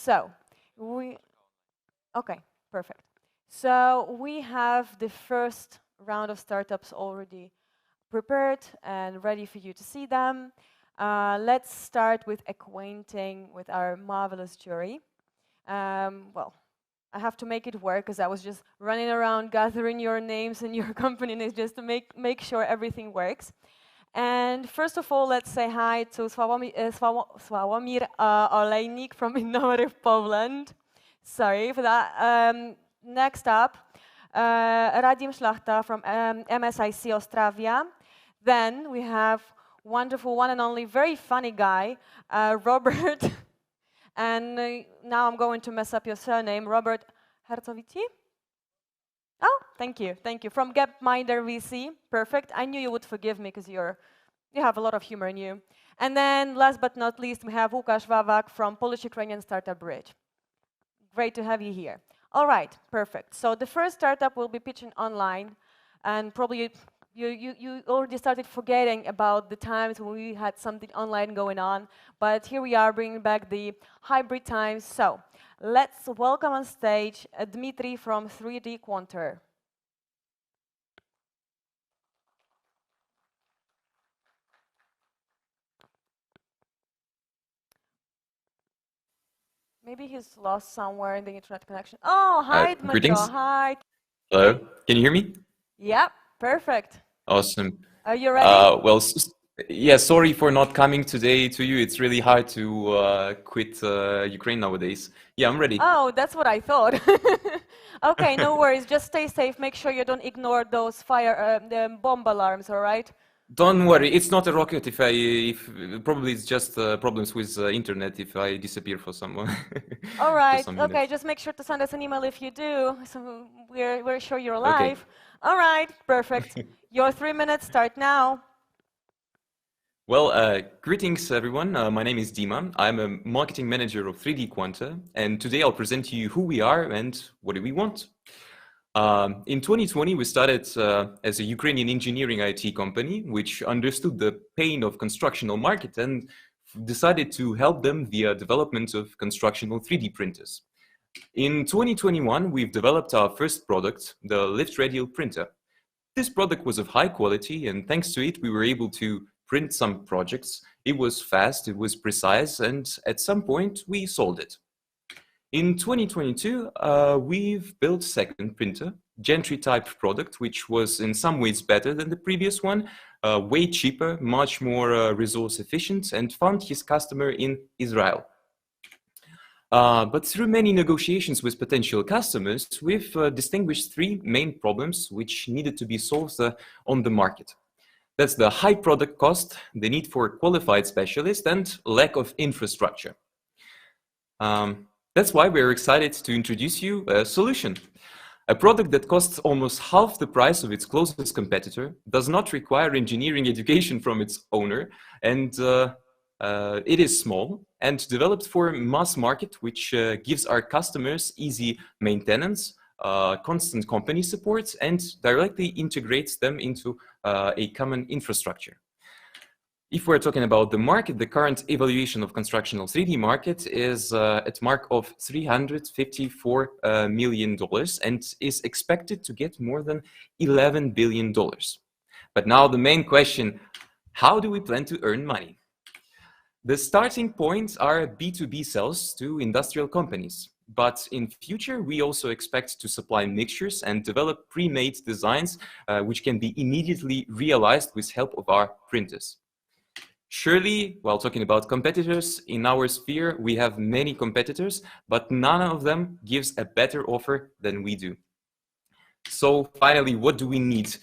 So, okay, perfect. So we have the first round of startups already prepared and ready for you to see them. Let's start with acquainting with our marvelous jury. Well, I have to make it work because I was just running around gathering your names and your company names just to make sure everything works. And first of all, let's say hi to Sławomir Olejnik from Innovative Poland. Sorry for that. Next up, Radim Szlachta from MSIC Ostravia. Then we have wonderful one and only very funny guy, Robert. And now I'm going to mess up your surname, Robert Herzovici? Oh, thank you, from Gapminder VC. Perfect. I knew you would forgive me because you have a lot of humor in you. And then, last but not least, we have Łukasz Wawak from Polish-Ukrainian Startup Bridge. Great to have you here. All right, perfect. So the first startup will be pitching online, and probably you already started forgetting about the times when we had something online going on, but here we are bringing back the hybrid times. So let's welcome on stage Dmitry from 3D Quanter. Maybe he's lost somewhere in the internet connection. Oh, hi, Dmitry. Greetings. Hi. Hello. Can you hear me? Yeah, perfect. Awesome. Are you ready? Well, yeah, sorry for not coming today to you. It's really hard to quit Ukraine nowadays. Yeah, I'm ready. Oh, that's what I thought. Okay, no worries. Just stay safe. Make sure you don't ignore those the bomb alarms, all right? Don't worry, it's not a rocket. If probably it's just problems with internet if I disappear for someone. All right. Okay, just make sure to send us an email if you do, so we're sure you're alive. Okay. All right, perfect. Your 3 minutes start now. Well, greetings everyone. My name is Dima. I'm a marketing manager of 3D Quanta, and today I'll present to you who we are and what do we want. In 2020, we started as a Ukrainian engineering IT company, which understood the pain of constructional market and decided to help them via development of constructional 3D printers. In 2021, we've developed our first product, the lift radial printer. This product was of high quality, and thanks to it, we were able to print some projects. It was fast, it was precise, and at some point, we sold it. In 2022, we've built second printer, gantry type product, which was in some ways better than the previous one, way cheaper, much more resource efficient, and found his customer in Israel. But through many negotiations with potential customers, we've distinguished three main problems which needed to be solved on the market. That's the high product cost, the need for qualified specialists, and lack of infrastructure. That's why we're excited to introduce you a solution. A product that costs almost half the price of its closest competitor, does not require engineering education from its owner, and it is small and developed for mass market, which gives our customers easy maintenance, constant company support, and directly integrates them into a common infrastructure. If we're talking about the market, the current evaluation of constructional 3D market is at mark of $354 million and is expected to get more than $11 billion. But now the main question, how do we plan to earn money? The starting points are B2B sales to industrial companies. But in future, we also expect to supply mixtures and develop pre-made designs which can be immediately realized with help of our printers. Surely, while talking about competitors, in our sphere, we have many competitors, but none of them gives a better offer than we do. So finally, what do we need?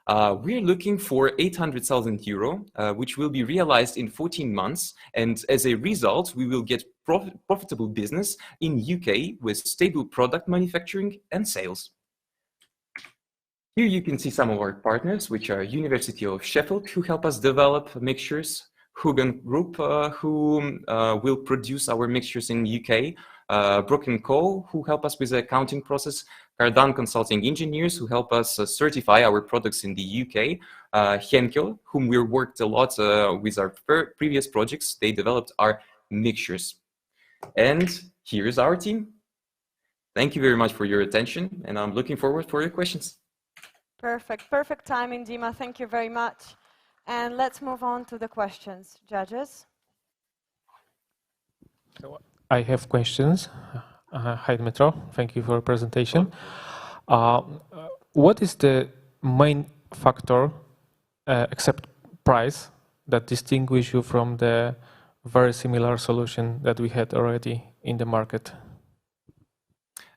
We're looking for 800,000 euro, which will be realized in 14 months. And as a result, we will get profitable business in UK with stable product manufacturing and sales. Here you can see some of our partners, which are University of Sheffield, who help us develop mixtures, Hugen Group, who will produce our mixtures in UK, Brook & Co., who help us with the accounting process, Cardan Consulting Engineers, who help us certify our products in the UK, Henkel, whom we worked a lot with our previous projects. They developed our mixtures. And here's our team. Thank you very much for your attention, and I'm looking forward for your questions. Perfect timing, Dima. Thank you very much. And let's move on to the questions. Judges? So I have questions. Hi, Dmitro. Thank you for your presentation. What is the main factor, except price, that distinguish you from the very similar solution that we had already in the market?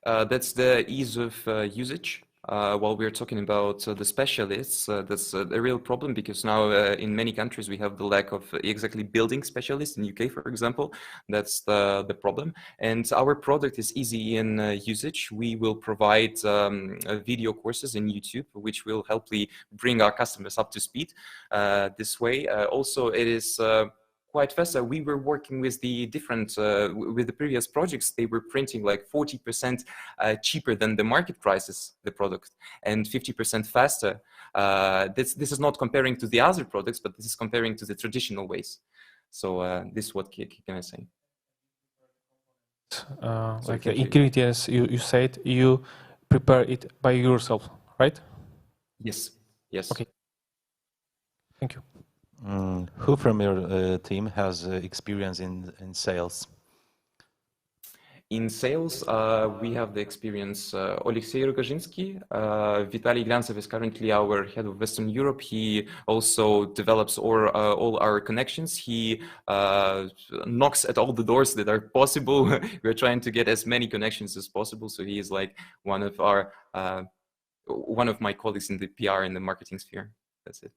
That's the ease of usage. While we're talking about the specialists, that's a real problem because now in many countries we have the lack of exactly building specialists. In UK, for example, that's the problem. And our product is easy in usage. We will provide video courses in YouTube, which will help bring our customers up to speed this way. Also, it is quite fast. We were working with the different, with the previous projects, they were printing like 40% cheaper than the market prices, the product, and 50% faster. This is not comparing to the other products, but this is comparing to the traditional ways. So this is what can I say? Like the ingredients, you said you prepare it by yourself, right? Yes. Yes. Okay. Thank you. Who from your team has experience in sales? In sales, we have the experience Alexey Rogozhinsky. Vitaly Glantsev is currently our head of Western Europe. He also develops all our connections. He knocks at all the doors that are possible. We're trying to get as many connections as possible. So he is like one of my colleagues in the PR and the marketing sphere. That's it.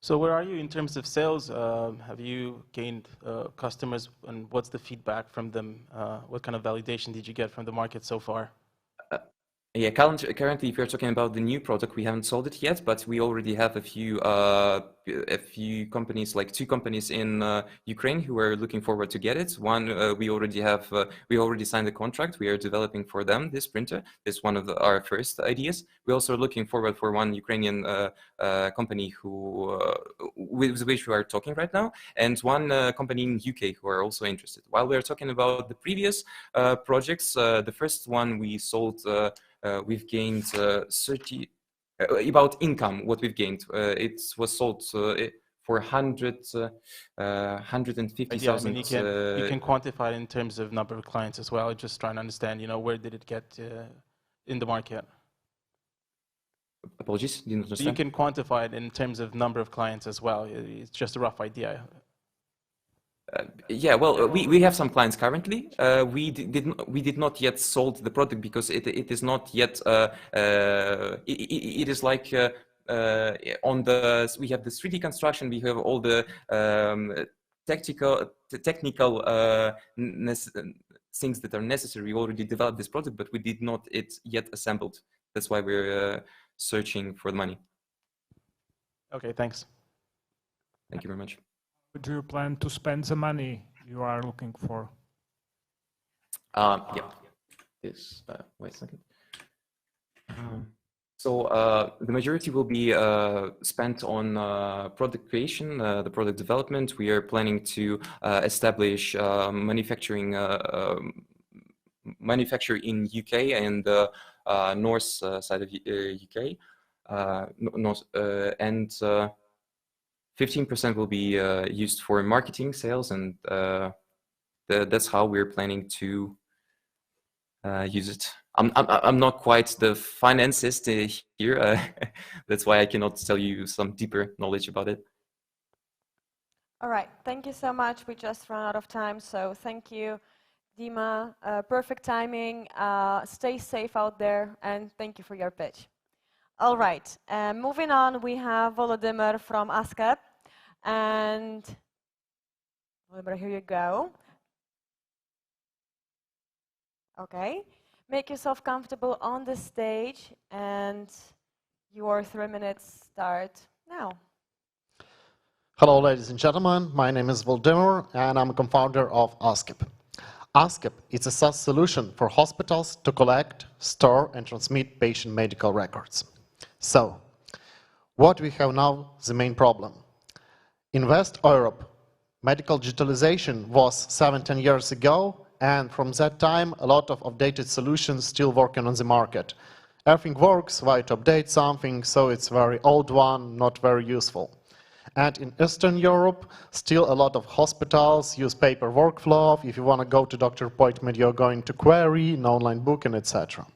So where are you in terms of sales? Have you gained customers, and what's the feedback from them? What kind of validation did you get from the market so far? Yeah, currently, if you're talking about the new product, we haven't sold it yet, but we already have a few companies, like 2 companies in Ukraine, who are looking forward to get it. One, we already signed a contract. We are developing for them this printer. It's one of our first ideas. We're also looking forward for one Ukrainian company with which we are talking right now, and one company in UK who are also interested. While we're talking about the previous projects, the first one we sold. We've gained 30 about income. What we've gained, it was sold for 150,000. You can quantify it in terms of number of clients as well. Just trying to understand, where did it get in the market? Apologies, didn't understand. You can quantify it in terms of number of clients as well. It's just a rough idea. Yeah, well, we have some clients currently. We did not yet sold the product because it is not yet. It is like we have the 3D construction. We have all the technical things that are necessary. We already developed this product, but we did not yet assembled. That's why we're searching for the money. Okay, thanks. Thank you very much. Do you plan to spend the money you are looking for? Yeah. This. Wait a second. So the majority will be spent on product creation, the product development. We are planning to establish manufacture in UK and north side of UK, and 15% will be used for marketing, sales, and that's how we're planning to use it. I'm not quite the financist here. That's why I cannot tell you some deeper knowledge about it. All right, thank you so much. We just ran out of time, so thank you, Dima. Perfect timing. Stay safe out there, and thank you for your pitch. All right, moving on, we have Volodymyr from ASCAP. And Volodymyr, here you go. Okay, make yourself comfortable on the stage, and your 3 minutes start now. Hello, ladies and gentlemen. My name is Volodymyr, and I'm a co-founder of ASCAP. ASCAP is a SaaS solution for hospitals to collect, store, and transmit patient medical records. So, what we have now, the main problem. In West Europe, Medical digitalization was 7-10 years ago, and from that time, a lot of updated solutions still working on the market. Everything works, why to update something, so it's very old one, not very useful. And in Eastern Europe, still a lot of hospitals use paper workflow. If you want to go to doctor appointment, you're going to query, an online booking, etc.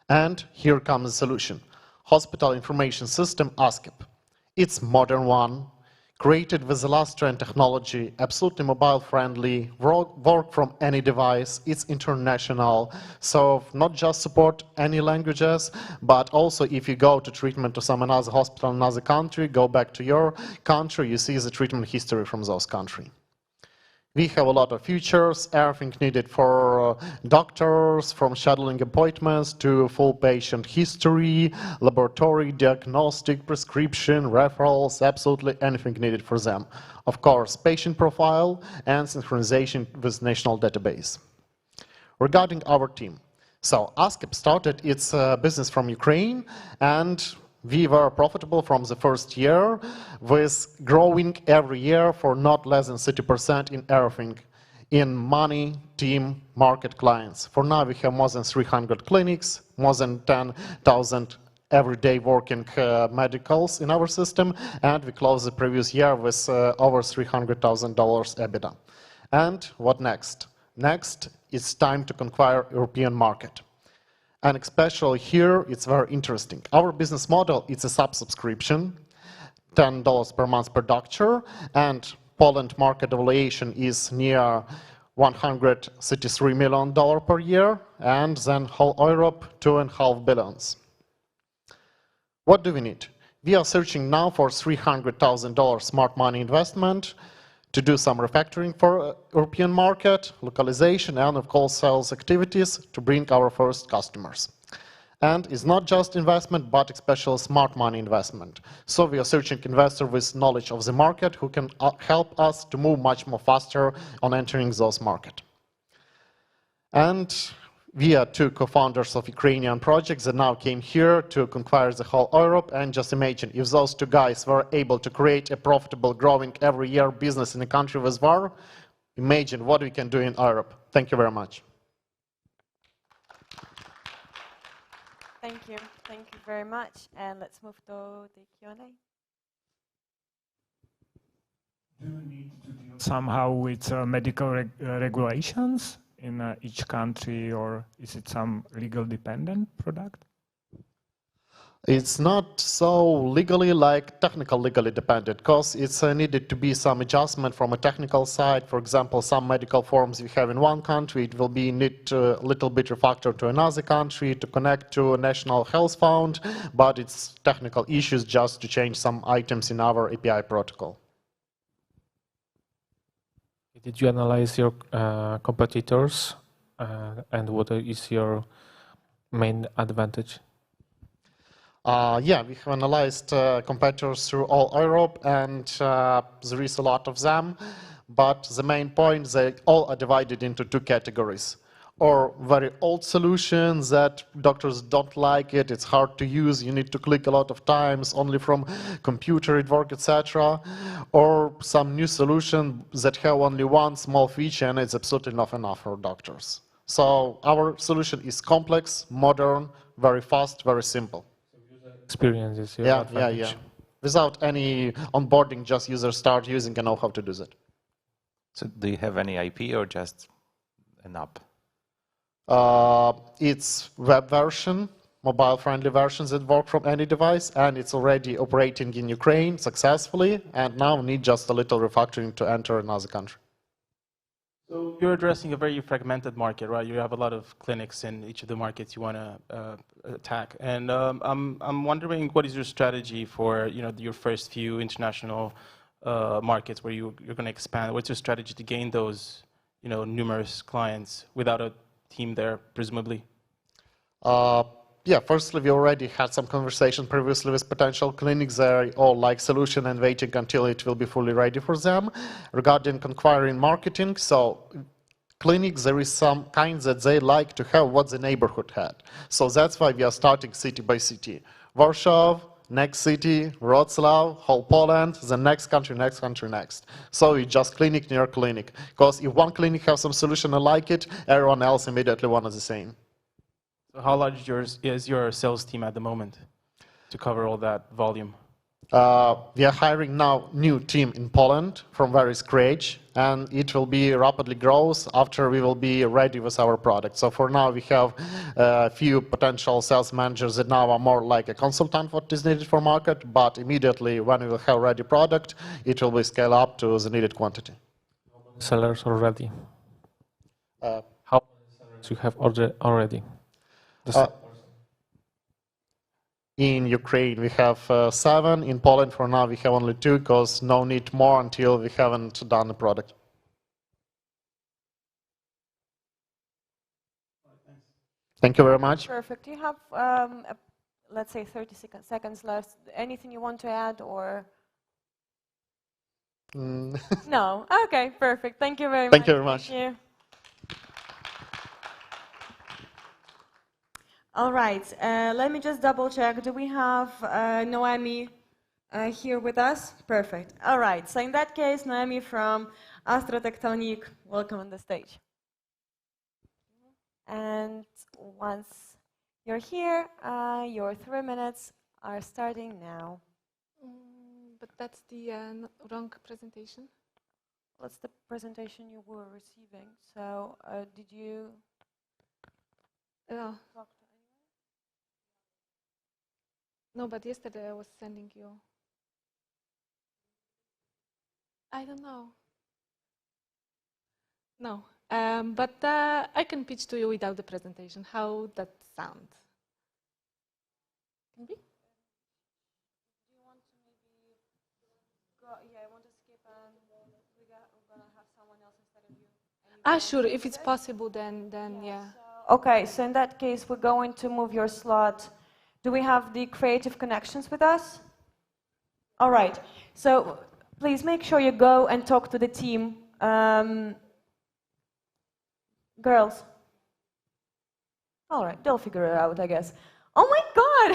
And here comes the solution. Hospital Information System, ASCIP. It's modern one, created with the last trend technology, absolutely mobile friendly, work from any device, it's international, so not just support any languages, but also if you go to treatment to some another hospital in another country, go back to your country, you see the treatment history from those countries. We have a lot of features, everything needed for doctors, from scheduling appointments to full patient history, laboratory, diagnostic, prescription, referrals, absolutely anything needed for them. Of course, patient profile and synchronization with national database. Regarding our team, so ASCIP started its business from Ukraine, and we were profitable from the first year, with growing every year for not less than 30% in everything, in money, team, market, clients. For now, we have more than 300 clinics, more than 10,000 everyday working medicals in our system, and we closed the previous year with over $300,000 EBITDA. And what next? Next, it's time to conquer European market. And especially here, it's very interesting. Our business model is a sub-subscription, $10 per month per doctor, and Poland market evaluation is near $133 million per year, and then whole Europe, $2.5 billion. What do we need? We are searching now for $300,000 smart money investment to do some refactoring for European market, localization, and of course sales activities to bring our first customers. And it's not just investment, but especially smart money investment. So we are searching investor with knowledge of the market who can help us to move much more faster on entering those market. And we are two co-founders of Ukrainian projects that now came here to conquer the whole Europe, and just imagine if those two guys were able to create a profitable, growing every year business in a country with war, imagine what we can do in Europe. Thank you very much. Thank you very much, and let's move to the Q&A. Do you need to deal somehow with medical regulations in each country, or is it some legal dependent product? It's not so legally like technical legally dependent, because it's needed to be some adjustment from a technical side. For example, some medical forms you have in one country, it will be need to a little bit refactored to another country to connect to a national health fund, but it's technical issues just to change some items in our API protocol. Did you analyze your competitors and what is your main advantage? Yeah, we have analyzed competitors through all Europe, and there is a lot of them. But the main point, they all are divided into two categories. Or very old solutions that doctors don't like it, it's hard to use, you need to click a lot of times, only from computer it works, etc. Or some new solution that have only one small feature and it's absolutely not enough for doctors. So our solution is complex, modern, very fast, very simple. Experience is your advantage. Yeah. Without any onboarding, just users start using and know how to do that. So do you have any IP or just an app? It's web version, mobile-friendly versions that work from any device, and it's already operating in Ukraine successfully, and now need just a little refactoring to enter another country. So you're addressing a very fragmented market, right? You have a lot of clinics in each of the markets you want to attack, and I'm wondering what is your strategy for your first few international markets where you're going to expand? What's your strategy to gain those numerous clients without a team there, presumably? Yeah, firstly, we already had some conversation previously with potential clinics. They all like solution and waiting until it will be fully ready for them. Regarding conquiring marketing, so clinics, there is some kinds that they like to have what the neighborhood had. So that's why we are starting city by city. Warsaw, next city, Wrocław, whole Poland, the next country, next country, next. So it's just clinic near clinic. Because if one clinic has some solution and like it, everyone else immediately wants the same. So how large is your sales team at the moment to cover all that volume? We are hiring now new team in Poland from very scratch, and it will be rapidly grows after we will be ready with our product. So for now we have a few potential sales managers that now are more like a consultant what is needed for market, but immediately when we will have ready product, it will be scale up to the needed quantity. Sellers already. How many sellers you have already? In Ukraine, we have 7. In Poland, for now, we have only 2, because no need more until we haven't done the product. Thank you very much. Perfect. You have, let's say, 30 seconds left. Anything you want to add, or? No. Okay, perfect. Thank you very much. Thank you very much. Thank you. All right, let me just double check. Do we have Noemi here with us? Perfect. All right, so in that case, Noemi from Astrotectonic, welcome on the stage. And once you're here, your 3 minutes are starting now. But that's the wrong presentation. What's the presentation you were receiving? So did you talk to anyone? No, but yesterday I was sending you. I don't know. No, but I can pitch to you without the presentation. How that sound? Can be? Do you want to maybe go? Yeah, I want to skip and we're gonna have someone else instead of you. Sure. If it's possible, then yeah. So, okay, so in that case, we're going to move your slot. Do we have the creative connections with us? All right. So please make sure you go and talk to the team. Girls. All right, they'll figure it out, I guess. Oh my God!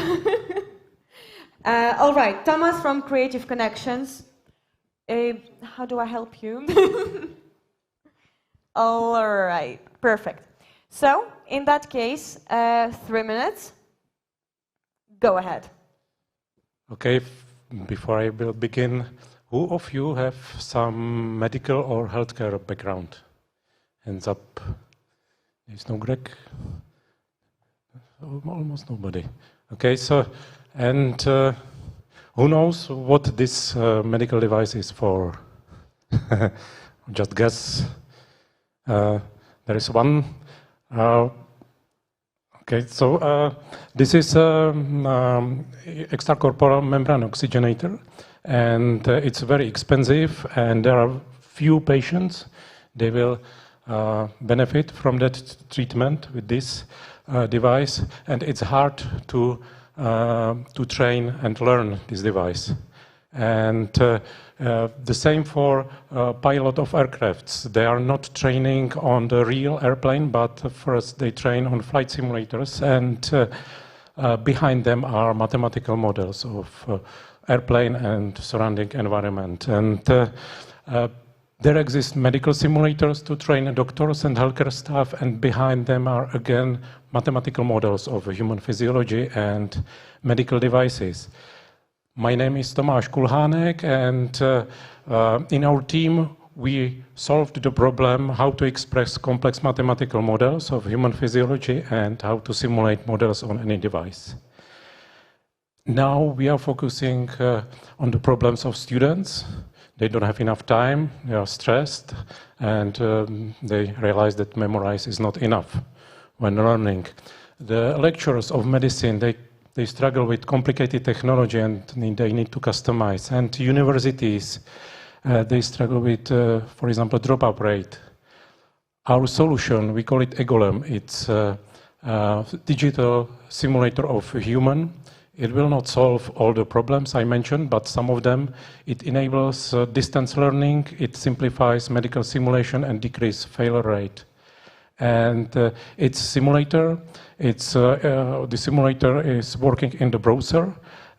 All right, Thomas from Creative Connections. How do I help you? All right, perfect. So in that case, 3 minutes. Go ahead. Okay, before I will begin, who of you have some medical or healthcare background? Hands up. There's no Greg? Almost nobody. Okay, so, and who knows what this medical device is for? Just guess. There is one. Okay, so this is extracorporeal membrane oxygenator, and it's very expensive, and there are few patients. They will benefit from that treatment with this device, and it's hard to train and learn this device. And the same for pilot of aircrafts. They are not training on the real airplane, but first they train on flight simulators, and behind them are mathematical models of airplane and surrounding environment. And there exist medical simulators to train doctors and healthcare staff, and behind them are again mathematical models of human physiology and medical devices. My name is Tomáš Kulhánek, and in our team we solved the problem how to express complex mathematical models of human physiology and how to simulate models on any device. Now we are focusing on the problems of students. They don't have enough time, they are stressed, and they realize that memorize is not enough when learning. The lecturers of medicine, they struggle with complicated technology and they need to customize. And universities, they struggle with, for example, dropout rate. Our solution, we call it EGOLEM. It's a digital simulator of a human. It will not solve all the problems I mentioned, but some of them. It enables distance learning, it simplifies medical simulation and decreases failure rate. And its simulator, the simulator is working in the browser,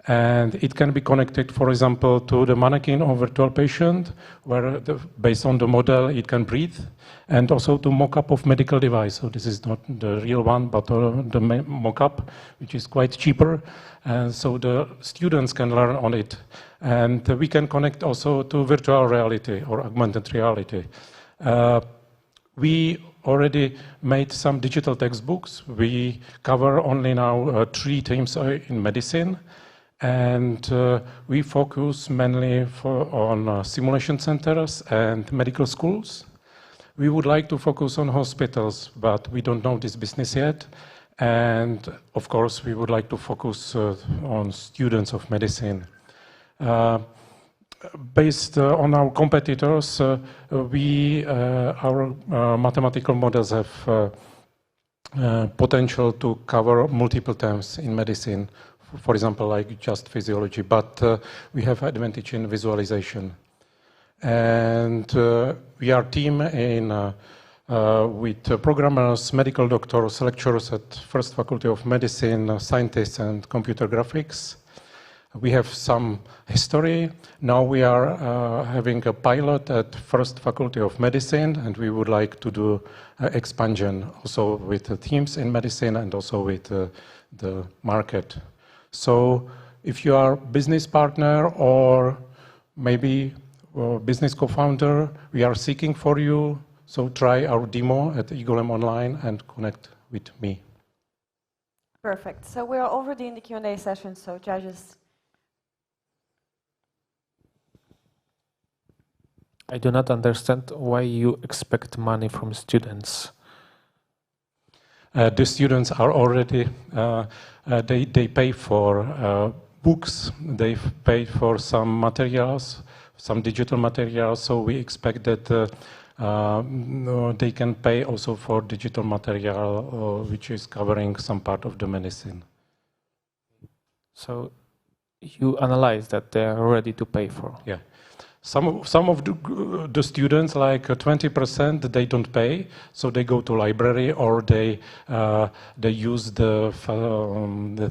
And it can be connected, for example, to the mannequin or virtual patient, where based on the model, it can breathe, and also to mock-up of medical device. So this is not the real one, but the mock-up, which is quite cheaper. And so the students can learn on it. And we can connect also to virtual reality or augmented reality. We already made some digital textbooks. We cover only now 3 themes in medicine. And we focus mainly on simulation centers and medical schools. We would like to focus on hospitals, but we don't know this business yet. And of course, we would like to focus on students of medicine. Based on our competitors, our mathematical models have potential to cover multiple terms in medicine. For example, like just physiology, but we have advantage in visualization. And we are team with programmers, medical doctors, lecturers at First Faculty of Medicine, scientists and computer graphics. We have some history. Now we are having a pilot at First Faculty of Medicine, and we would like to do expansion also with the teams in medicine and also with the market. So if you are business partner or maybe business co-founder, we are seeking for you. So try our demo at EagleM Online and connect with me. Perfect. So we are already in the Q&A session, so judges. I do not understand why you expect money from students. The students are already, they pay for books, they pay for some materials, some digital materials, so we expect that they can pay also for digital material, which is covering some part of the medicine. So you analyze that they are ready to pay for? Yeah. Some of the students, like 20%, they don't pay, so they go to library or they use the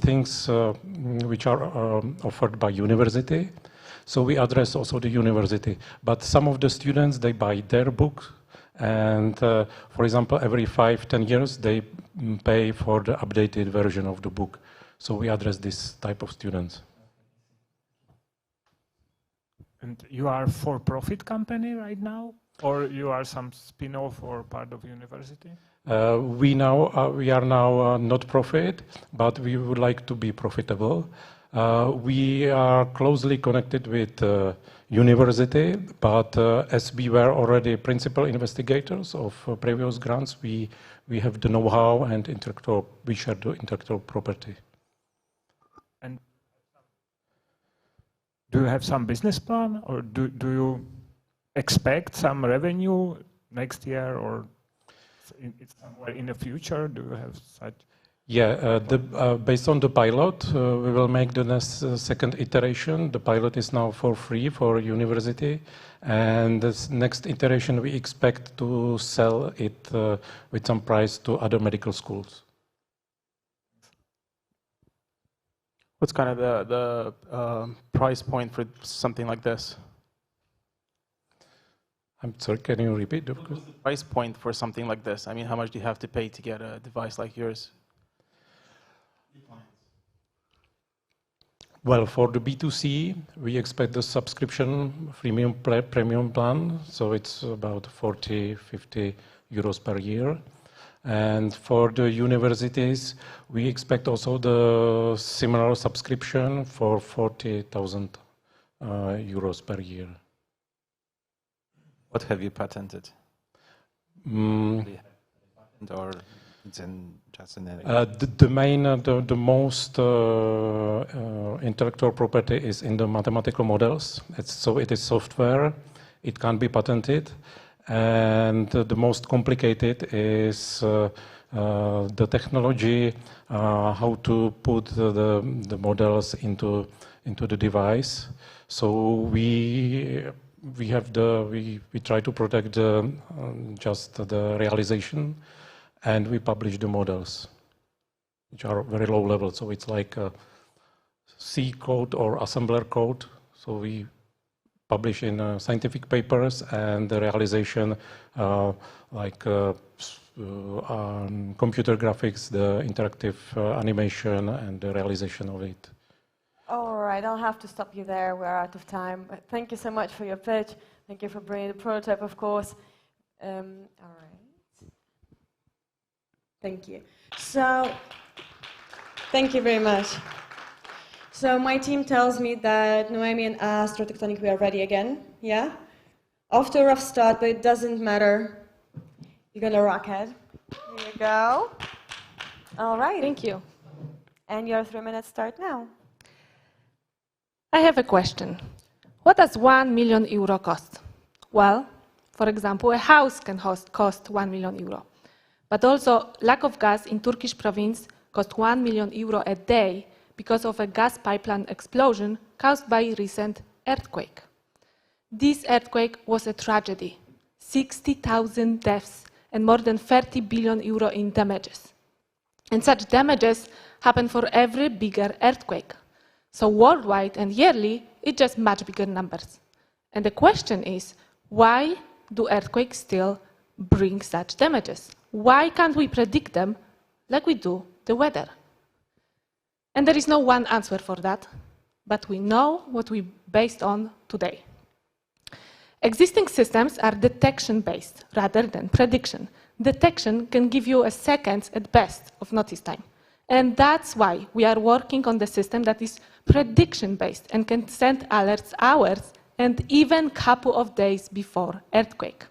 things which are offered by university. So we address also the university. But some of the students, they buy their book, and for example, every 5-10 years, they pay for the updated version of the book. So we address this type of students. And you are a for-profit company right now, or you are some spin-off or part of university? We are now not profit, but we would like to be profitable. We are closely connected with university, but as we were already principal investigators of previous grants, we have the know-how and we share the intellectual property. And do you have some business plan, or do you expect some revenue next year, or somewhere in the future? Do you have such? Yeah, based on the pilot, we will make the next second iteration. The pilot is now for free for university, and this next iteration we expect to sell it with some price to other medical schools. What's kind of the price point for something like this? I'm sorry, can you repeat the question? What's the price point for something like this? I mean, how much do you have to pay to get a device like yours? Well, for the B2C, we expect the subscription premium plan, so it's about 40-50 euros per year. And for the universities, we expect also the similar subscription for 40,000 euros per year. What have you patented? Or it's just an the most intellectual property is in the mathematical models. So it is software. It can't be patented. And the most complicated is the technology, how to put the models into the device. So we try to protect just the realization, and we publish the models, which are very low level. So it's like C code or assembler code. So we publish in scientific papers, and the realization like computer graphics, the interactive animation, and the realization of it. All right, I'll have to stop you there. We're out of time. But thank you so much for your pitch. Thank you for bringing the prototype, of course. All right. Thank you. So, thank you very much. So my team tells me that Noemi and Astrotectonic, we are ready again. Yeah? Off to a rough start, but it doesn't matter. You're gonna rock it. Here you go. All right. Thank you. And your 3 minutes start now. I have a question. What does €1 million cost? Well, for example, a house can cost €1 million. But also, lack of gas in Turkish province cost €1 million a day because of a gas pipeline explosion caused by a recent earthquake. This earthquake was a tragedy. 60,000 deaths and more than €30 billion in damages. And such damages happen for every bigger earthquake. So worldwide and yearly, it's just much bigger numbers. And the question is, why do earthquakes still bring such damages? Why can't we predict them like we do the weather? And there is no one answer for that, but we know what we based on today. Existing systems are detection-based rather than prediction. Detection can give you a second at best of notice time. And that's why we are working on the system that is prediction-based and can send alerts hours and even couple of days before earthquake.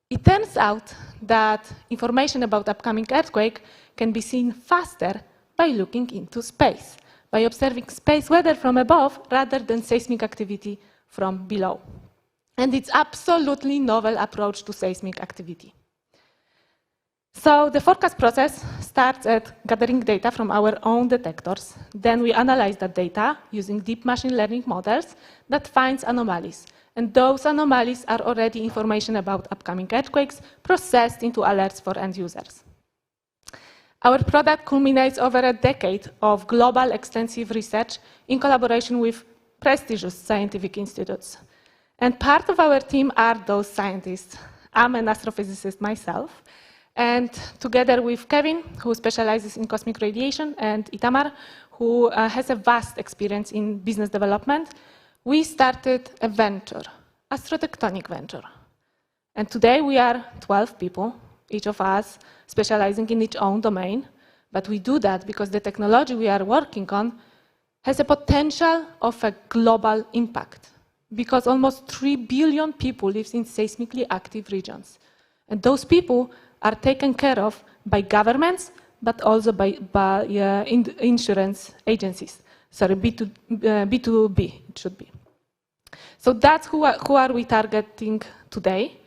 It turns out that information about upcoming earthquake can be seen faster by looking into space, by observing space weather from above rather than seismic activity from below. And it's absolutely novel approach to seismic activity. So the forecast process starts at gathering data from our own detectors. Then we analyze that data using deep machine learning models that finds anomalies. And those anomalies are already information about upcoming earthquakes processed into alerts for end users. Our product culminates over a decade of global extensive research in collaboration with prestigious scientific institutes. And part of our team are those scientists. I'm an astrophysicist myself. And together with Kevin, who specializes in cosmic radiation, and Itamar, who has a vast experience in business development, we started a venture, Astrotectonic venture. And today we are 12 people, each of us specializing in its own domain. But we do that because the technology we are working on has a potential of a global impact. Because almost 3 billion people live in seismically active regions. And those people are taken care of by governments, but also by insurance agencies. Sorry, B2B, it should be. So that's who are we targeting today.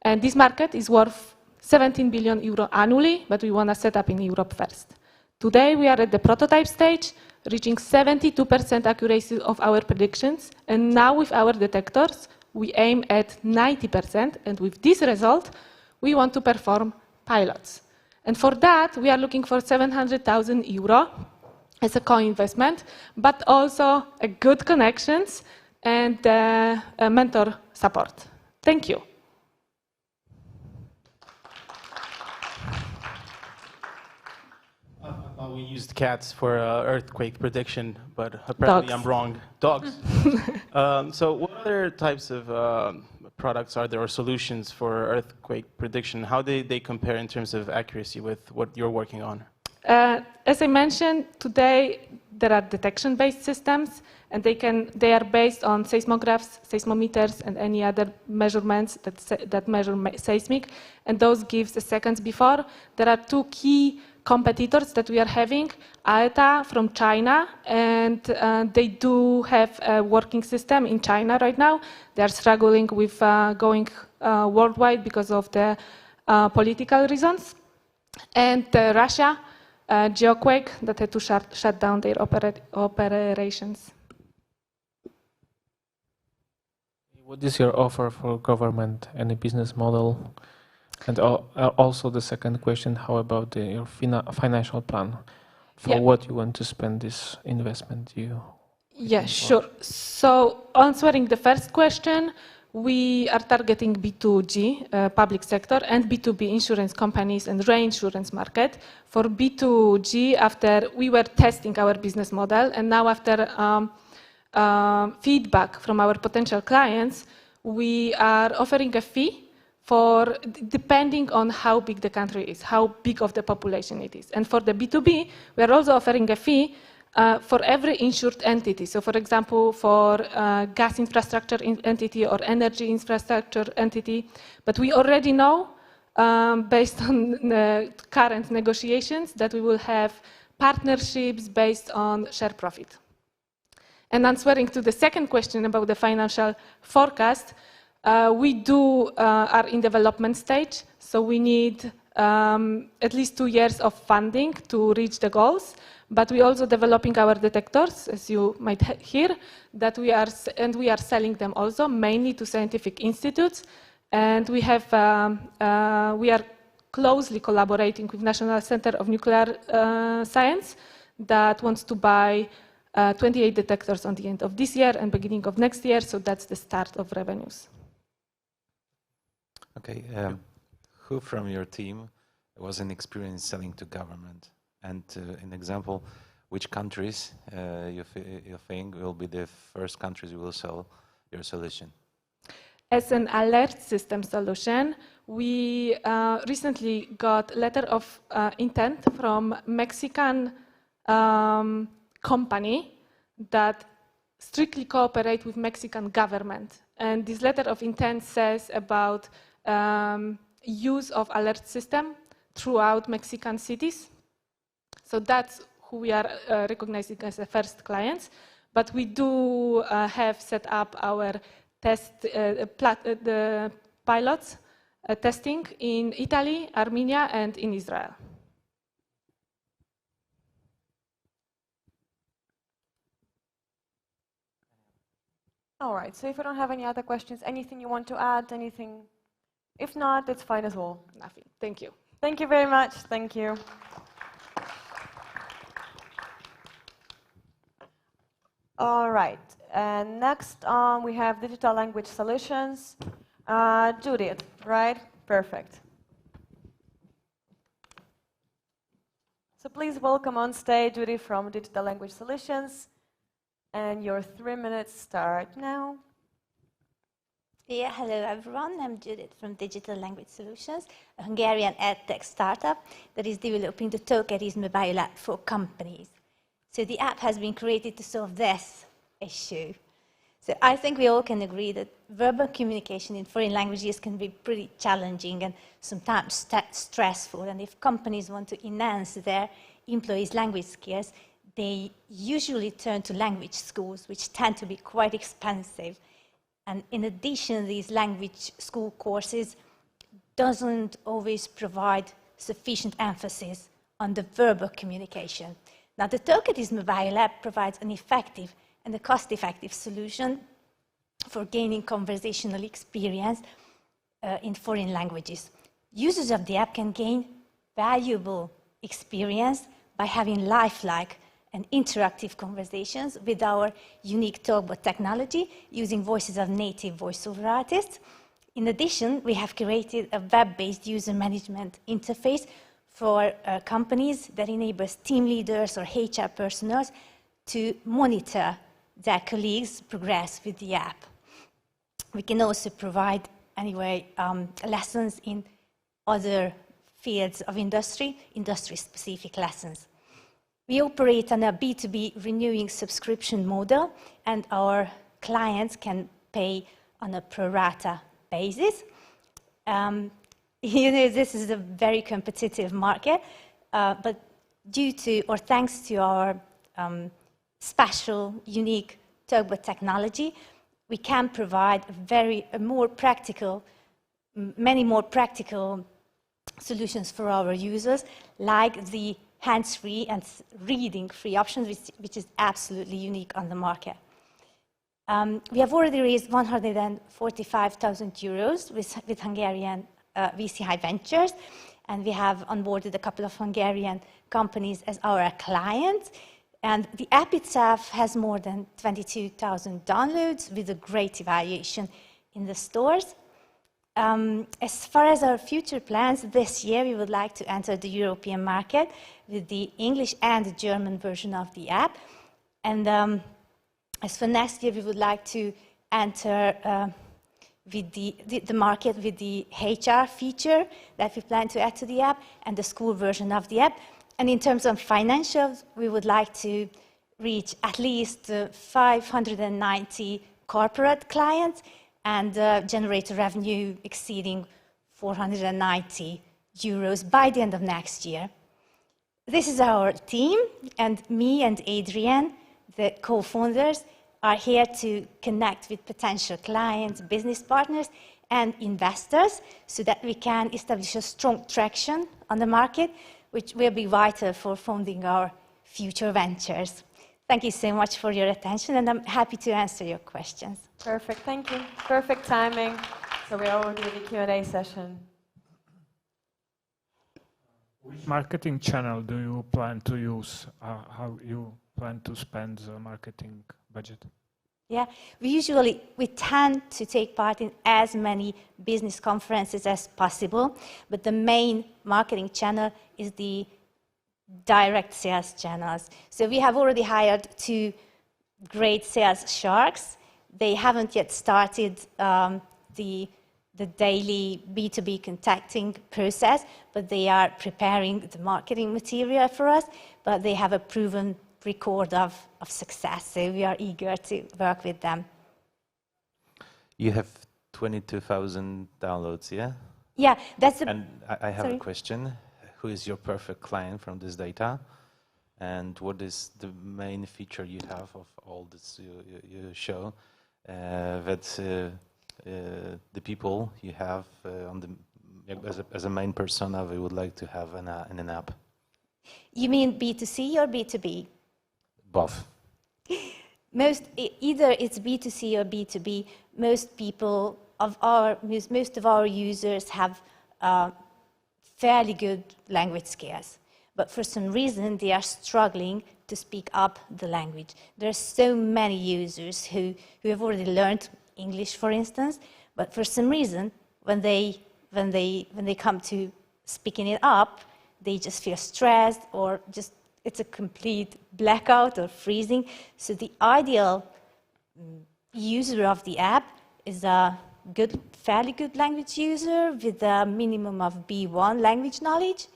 And this market is worth €17 billion annually, but we want to set up in Europe first. Today we are at the prototype stage, reaching 72% accuracy of our predictions. And now with our detectors, we aim at 90%. And with this result, we want to perform pilots. And for that, we are looking for €700,000 as a co-investment, but also a good connections and mentor support. Thank you. We used cats for earthquake prediction, but apparently I'm wrong. Dogs. So what other types of products are there or solutions for earthquake prediction? How do they compare in terms of accuracy with what you're working on? As I mentioned, today there are detection-based systems, and they are based on seismographs, seismometers, and any other measurements that measure seismic, and those gives the seconds before. There are two key competitors that we are having, AETA from China, and they do have a working system in China right now. They are struggling with going worldwide because of the political reasons. And Russia, Geoquake, that had to shut down their operations. What is your offer for government? Any business model? And also the second question, how about your financial plan for what you want to spend this investment. Yeah, sure. So answering the first question, we are targeting B2G, public sector, and B2B insurance companies and reinsurance market. For B2G, after we were testing our business model, and now after feedback from our potential clients, we are offering a fee for depending on how big the country is, how big of the population it is. And for the B2B, we are also offering a fee for every insured entity. So for example, for gas infrastructure entity or energy infrastructure entity. But we already know, based on the current negotiations, that we will have partnerships based on share profit. And answering to the second question about the financial forecast, we are in development stage, so we need at least 2 years of funding to reach the goals. But we are also developing our detectors, as you might hear, we are selling them also mainly to scientific institutes. And we are closely collaborating with National Center of Nuclear Science that wants to buy 28 detectors on the end of this year and beginning of next year. So that's the start of revenues. Okay, who from your team was an experience selling to government? And an example, which countries you think will be the first countries you will sell your solution? As an alert system solution, we recently got a letter of intent from Mexican company that strictly cooperate with Mexican government. And this letter of intent says about use of alert system throughout Mexican cities. So that's who we are recognizing as the first clients. But we do have set up our the pilots testing in Italy, Armenia, and in Israel. All right, so if you don't have any other questions, anything you want to add, anything? If not, that's fine as well. Nothing. Thank you. Thank you very much. Thank you. All right, and next we have digital language solutions. Judith, right? Perfect. So please welcome on stage Judith from Digital Language Solutions. And your 3 minutes start now. Yeah, hello everyone. I'm Judith from Digital Language Solutions, a Hungarian edtech startup that is developing the Tokeris mobile app for companies. So the app has been created to solve this issue. So I think we all can agree that verbal communication in foreign languages can be pretty challenging and sometimes stressful. And if companies want to enhance their employees' language skills, they usually turn to language schools, which tend to be quite expensive. And in addition, these language school courses doesn't always provide sufficient emphasis on the verbal communication. Now, the Tokeris mobile app provides an effective and a cost-effective solution for gaining conversational experience in foreign languages. Users of the app can gain valuable experience by having lifelike and interactive conversations with our unique talkbot technology using voices of native voiceover artists. In addition, we have created a web-based user management interface for companies that enables team leaders or HR personnel to monitor their colleagues' progress with the app. We can also provide, lessons in other fields of industry-specific lessons. We operate on a B2B renewing subscription model, and our clients can pay on a pro rata basis. This is a very competitive market, but thanks to our special, unique talkbot technology, we can provide many more practical solutions for our users, like the hands-free and reading-free options, which is absolutely unique on the market. We have already raised 145,000 euros with Hungarian VC High Ventures, and we have onboarded a couple of Hungarian companies as our clients. And the app itself has more than 22,000 downloads with a great evaluation in the stores. As far as our future plans, this year we would like to enter the European market with the English and the German version of the app. And as for next year, we would like to enter with the market with the HR feature that we plan to add to the app and the school version of the app. And in terms of financials, we would like to reach at least 590 corporate clients and generate revenue exceeding 490 euros by the end of next year. This is our team, and me and Adrian, the co-founders, are here to connect with potential clients, business partners, and investors so that we can establish a strong traction on the market, which will be vital for funding our future ventures. Thank you so much for your attention, and I'm happy to answer your questions. Perfect, thank you. Perfect timing. So we are already in the Q&A session. Which marketing channel do you plan to use? How you plan to spend the marketing budget? Yeah, we tend to take part in as many business conferences as possible, but the main marketing channel is the direct sales channels. So we have already hired 2 great sales sharks. They haven't yet started the daily B2B contacting process, but they are preparing the marketing material for us, but they have a proven record of success, so we are eager to work with them. You have 22,000 downloads, yeah? Yeah, that's And I have a question. Who is your perfect client from this data? And what is the main feature you have of all this you show that the people you have on the, as a main persona we would like to have in an app? You mean B2C or B2B? Both. Either it's B2C or B2B. Most of our users have fairly good language skills, but for some reason they are struggling to speak up the language. There are so many users who have already learned English, for instance, but for some reason when they come to speaking it up, they just feel stressed or just it's a complete blackout or freezing. So the ideal user of the app is a fairly good language user with a minimum of B1 language knowledge,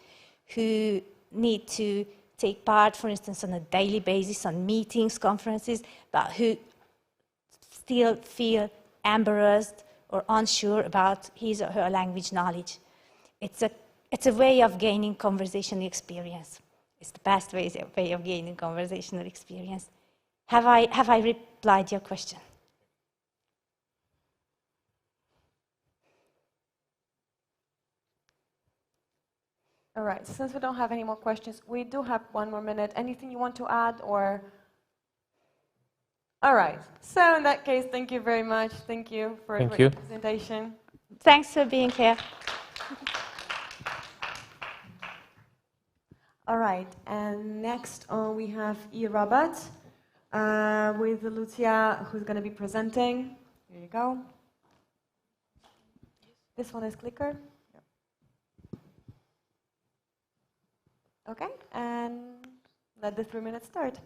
who need to take part, for instance, on a daily basis on meetings, conferences, but who still feel embarrassed or unsure about his or her language knowledge. It's a way of gaining conversational experience. It's the best way of gaining conversational experience. Have I replied to your question? All right, since we don't have any more questions, we do have 1 more minute. Anything you want to add or? All right, so in that case, thank you very much. Thank you for a great presentation. Thanks for being here. All right, and next we have E-Robot with Lucia, who's going to be presenting. Here you go. This one is clicker. Yep. Okay, and let the 3 minutes start.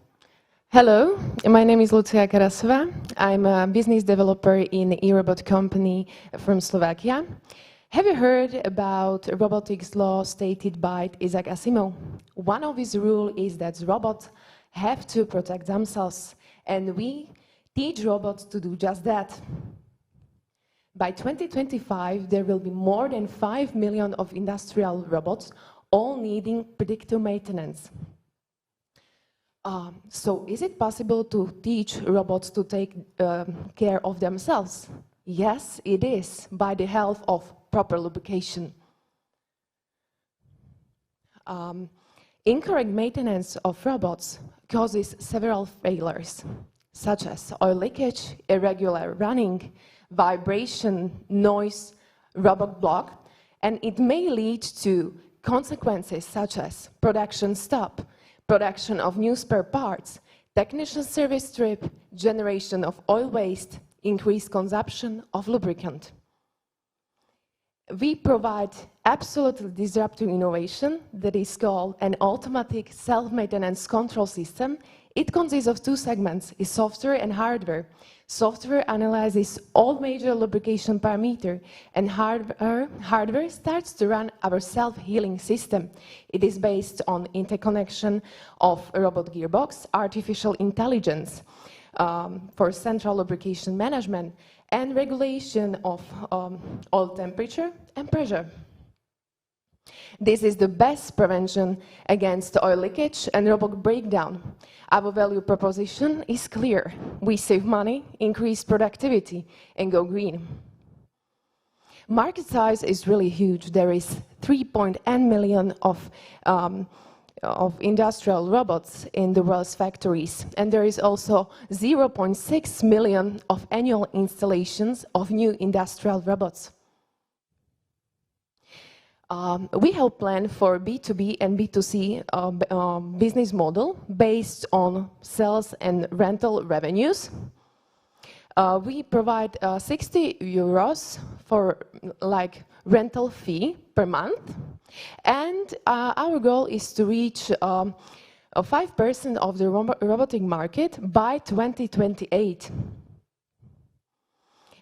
Hello, my name is Lucia Karasova. I'm a business developer in E-Robot company from Slovakia. Have you heard about robotics law stated by Isaac Asimov? One of his rules is that robots have to protect themselves, and we teach robots to do just that. By 2025, there will be more than 5 million of industrial robots, all needing predictive maintenance. So is it possible to teach robots to take care of themselves? Yes, it is, by the help of proper lubrication. Incorrect maintenance of robots causes several failures, such as oil leakage, irregular running, vibration, noise, robot block, and it may lead to consequences such as production stop, production of new spare parts, technician service trip, generation of oil waste, increased consumption of lubricant. We provide absolutely disruptive innovation that is called an automatic self-maintenance control system. It consists of two segments, is software and hardware. Software analyzes all major lubrication parameters, and hardware starts to run our self-healing system. It is based on interconnection of a robot gearbox, artificial intelligence for central lubrication management, and regulation of oil temperature and pressure. This is the best prevention against oil leakage and robot breakdown. Our value proposition is clear. We save money, increase productivity, and go green. Market size is really huge. There is 3.8 million of industrial robots in the world's factories, and there is also 0.6 million of annual installations of new industrial robots. We have planned for B2B and B2C business model based on sales and rental revenues. We provide 60 euros for like rental fee per month, and our goal is to reach 5% of the robotic market by 2028.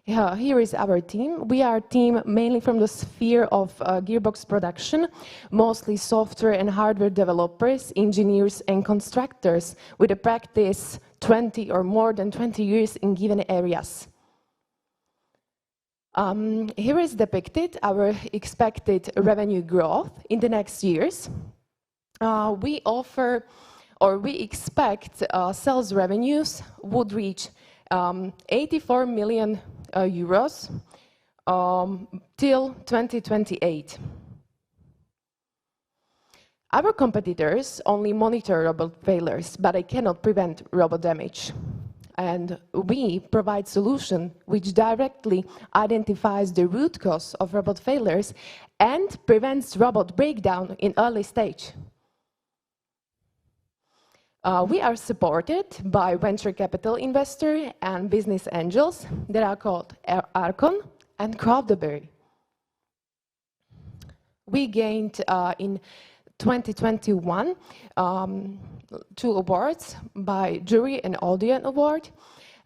Here is our team. We are a team mainly from the sphere of gearbox production, mostly software and hardware developers, engineers and constructors with a practice 20 or more than 20 years in given areas. Here is depicted our expected revenue growth in the next years. We offer, or we expect sales revenues would reach 84 million euros till 2028. Our competitors only monitor robot failures, but they cannot prevent robot damage. And we provide solution which directly identifies the root cause of robot failures and prevents robot breakdown in early stage. We are supported by venture capital investors and business angels that are called Archon and Crowderberry. We gained in 2021 2 awards by Jury and Audience Award.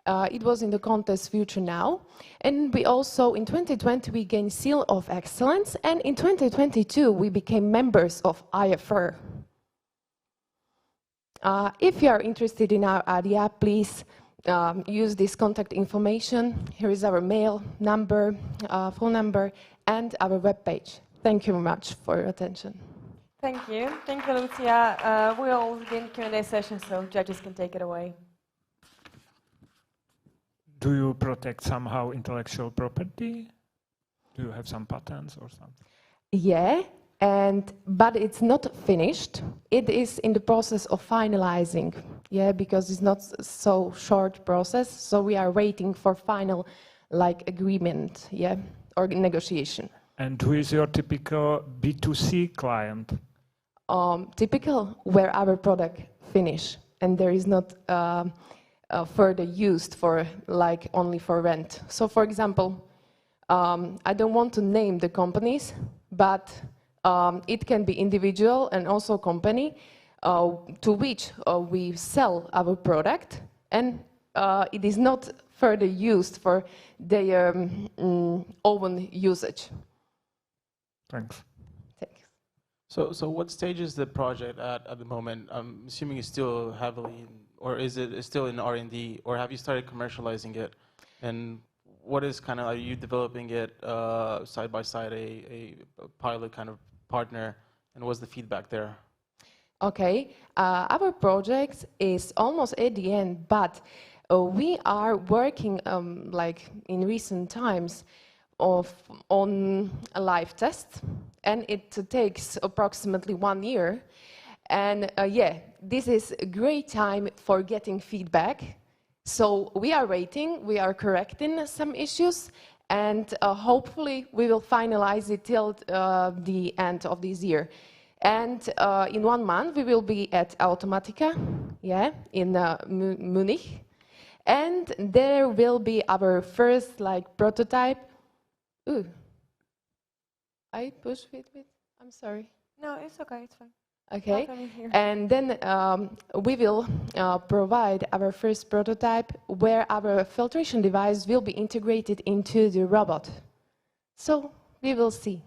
It was in the contest Future Now. And we also, in 2020, we gained Seal of Excellence. And in 2022, we became members of IFR. If you are interested in our idea, please use this contact information. Here is our mail number, phone number, and our webpage. Thank you very much for your attention. Thank you. Thank you, Lucia. We will begin Q&A session, so judges can take it away. Do you protect somehow intellectual property? Do you have some patents or something? Yeah, but it's not finished. It is in the process of finalizing. Yeah, because it's not so short process. So we are waiting for final agreement, yeah, or negotiation. And who is your typical B2C client? Typical where our product finish, and there is not further used for only for rent. So for example, I don't want to name the companies, but it can be individual and also company to which we sell our product, and it is not further used for their own usage. Thanks. So what stage is the project at the moment? I'm assuming it's still heavily, or is it still in R&D, or have you started commercializing it? And what is are you developing it side by side, a pilot kind of partner, and what's the feedback there? Okay, our project is almost at the end, but we are working in recent times on a live test, and it takes approximately 1 year. And yeah, this is a great time for getting feedback. So we are waiting, we are correcting some issues, and hopefully we will finalize it till the end of this year. And in 1 month we will be at Automatica, yeah, in Munich, and there will be our first like prototype. Ooh, I push with. I'm sorry. No, it's okay. It's fine. Okay, Nothing here. and then we will provide our first prototype where our filtration device will be integrated into the robot. So we will see.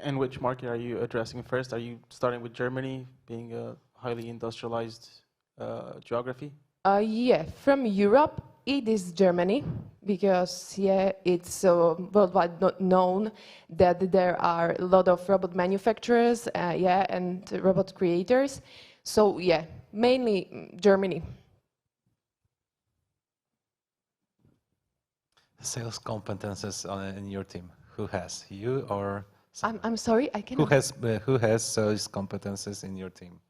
And which market are you addressing first? Are you starting with Germany, being a highly industrialized geography? Yeah, from Europe, it is Germany, because yeah, it's worldwide not known that there are a lot of robot manufacturers, yeah, and robot creators. So yeah, mainly Germany. Sales competences in your team. Who has, you or? I'm sorry, I cannot. Who has sales competences in your team?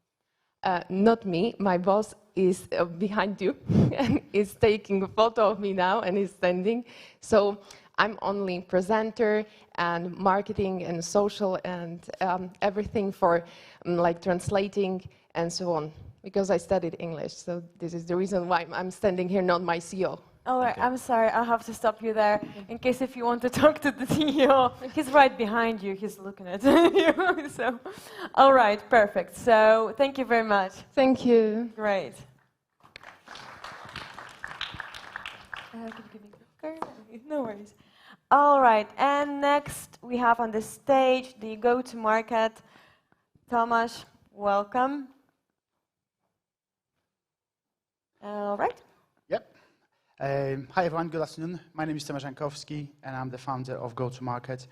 Not me. My boss is behind you and is taking a photo of me now and is sending. So I'm only presenter and marketing and social and everything for like translating and so on. Because I studied English, so this is the reason why I'm standing here, not my CEO. All right, Okay. I'm sorry, I'll have to stop you there in case if you want to talk to the CEO. He's right behind you, he's looking at you. So, all right, perfect. So, thank you very much. Thank you. Great. Can you give me a clicker? No worries. All right, and next we have on the stage the go-to-market. Tomasz, welcome. All right. Yep. Hi everyone, good afternoon. My name is Tomasz Jankowski and I'm the founder of Go-to-Market.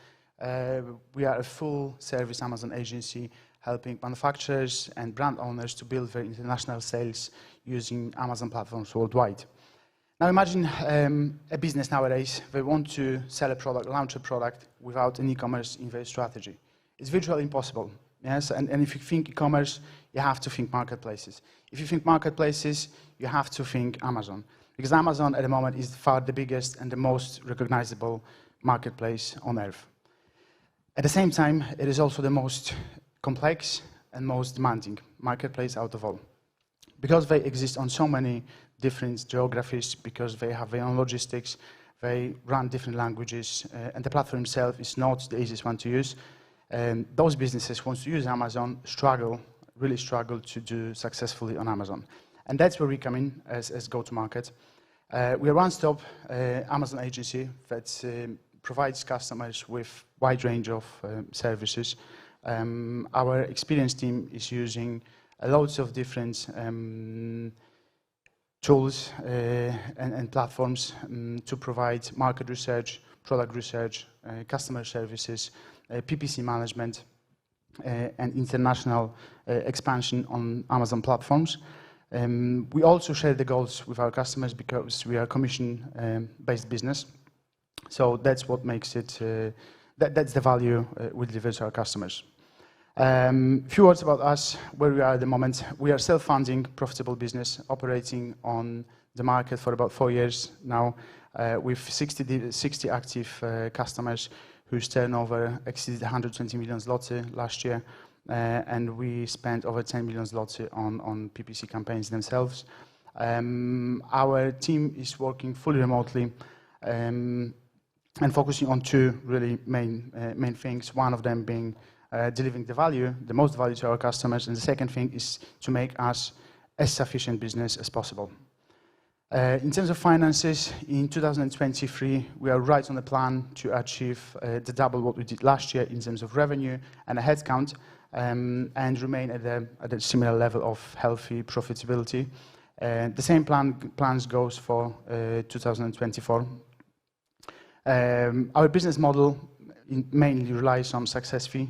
We are a full service Amazon agency helping manufacturers and brand owners to build their international sales using Amazon platforms worldwide. Now imagine a business nowadays, they want to sell a product, launch a product without an e-commerce in their strategy. It's virtually impossible. Yes, and if you think e-commerce, you have to think marketplaces. If you think marketplaces, you have to think Amazon. Because Amazon at the moment is far the biggest and the most recognizable marketplace on earth. At the same time, it is also the most complex and most demanding marketplace out of all. Because they exist on so many different geographies, because they have their own logistics, they run different languages, and the platform itself is not the easiest one to use. Those businesses who want to use Amazon really struggle to do successfully on Amazon. And that's where we come in as go-to-market. We are one-stop Amazon agency that provides customers with a wide range of services. Our experienced team is using loads of different tools and platforms to provide market research, product research, customer services, PPC management, and international expansion on Amazon platforms. We also share the goals with our customers because we are a commission-based business. So that's what makes it, that's the value we deliver to our customers. Few words about us, where we are at the moment. We are self-funding, profitable business, operating on the market for about 4 years now, with 60 active customers whose turnover exceeded 120 million zloty last year, and we spent over 10 million zloty on PPC campaigns themselves. Our team is working fully remotely and focusing on two really main things. One of them being delivering the most value to our customers, and the second thing is to make us as sufficient business as possible. In terms of finances, in 2023, we are right on the plan to achieve the double what we did last year in terms of revenue and a headcount, and remain at a similar level of healthy profitability. The same plans goes for 2024. Our business model mainly relies on success fee,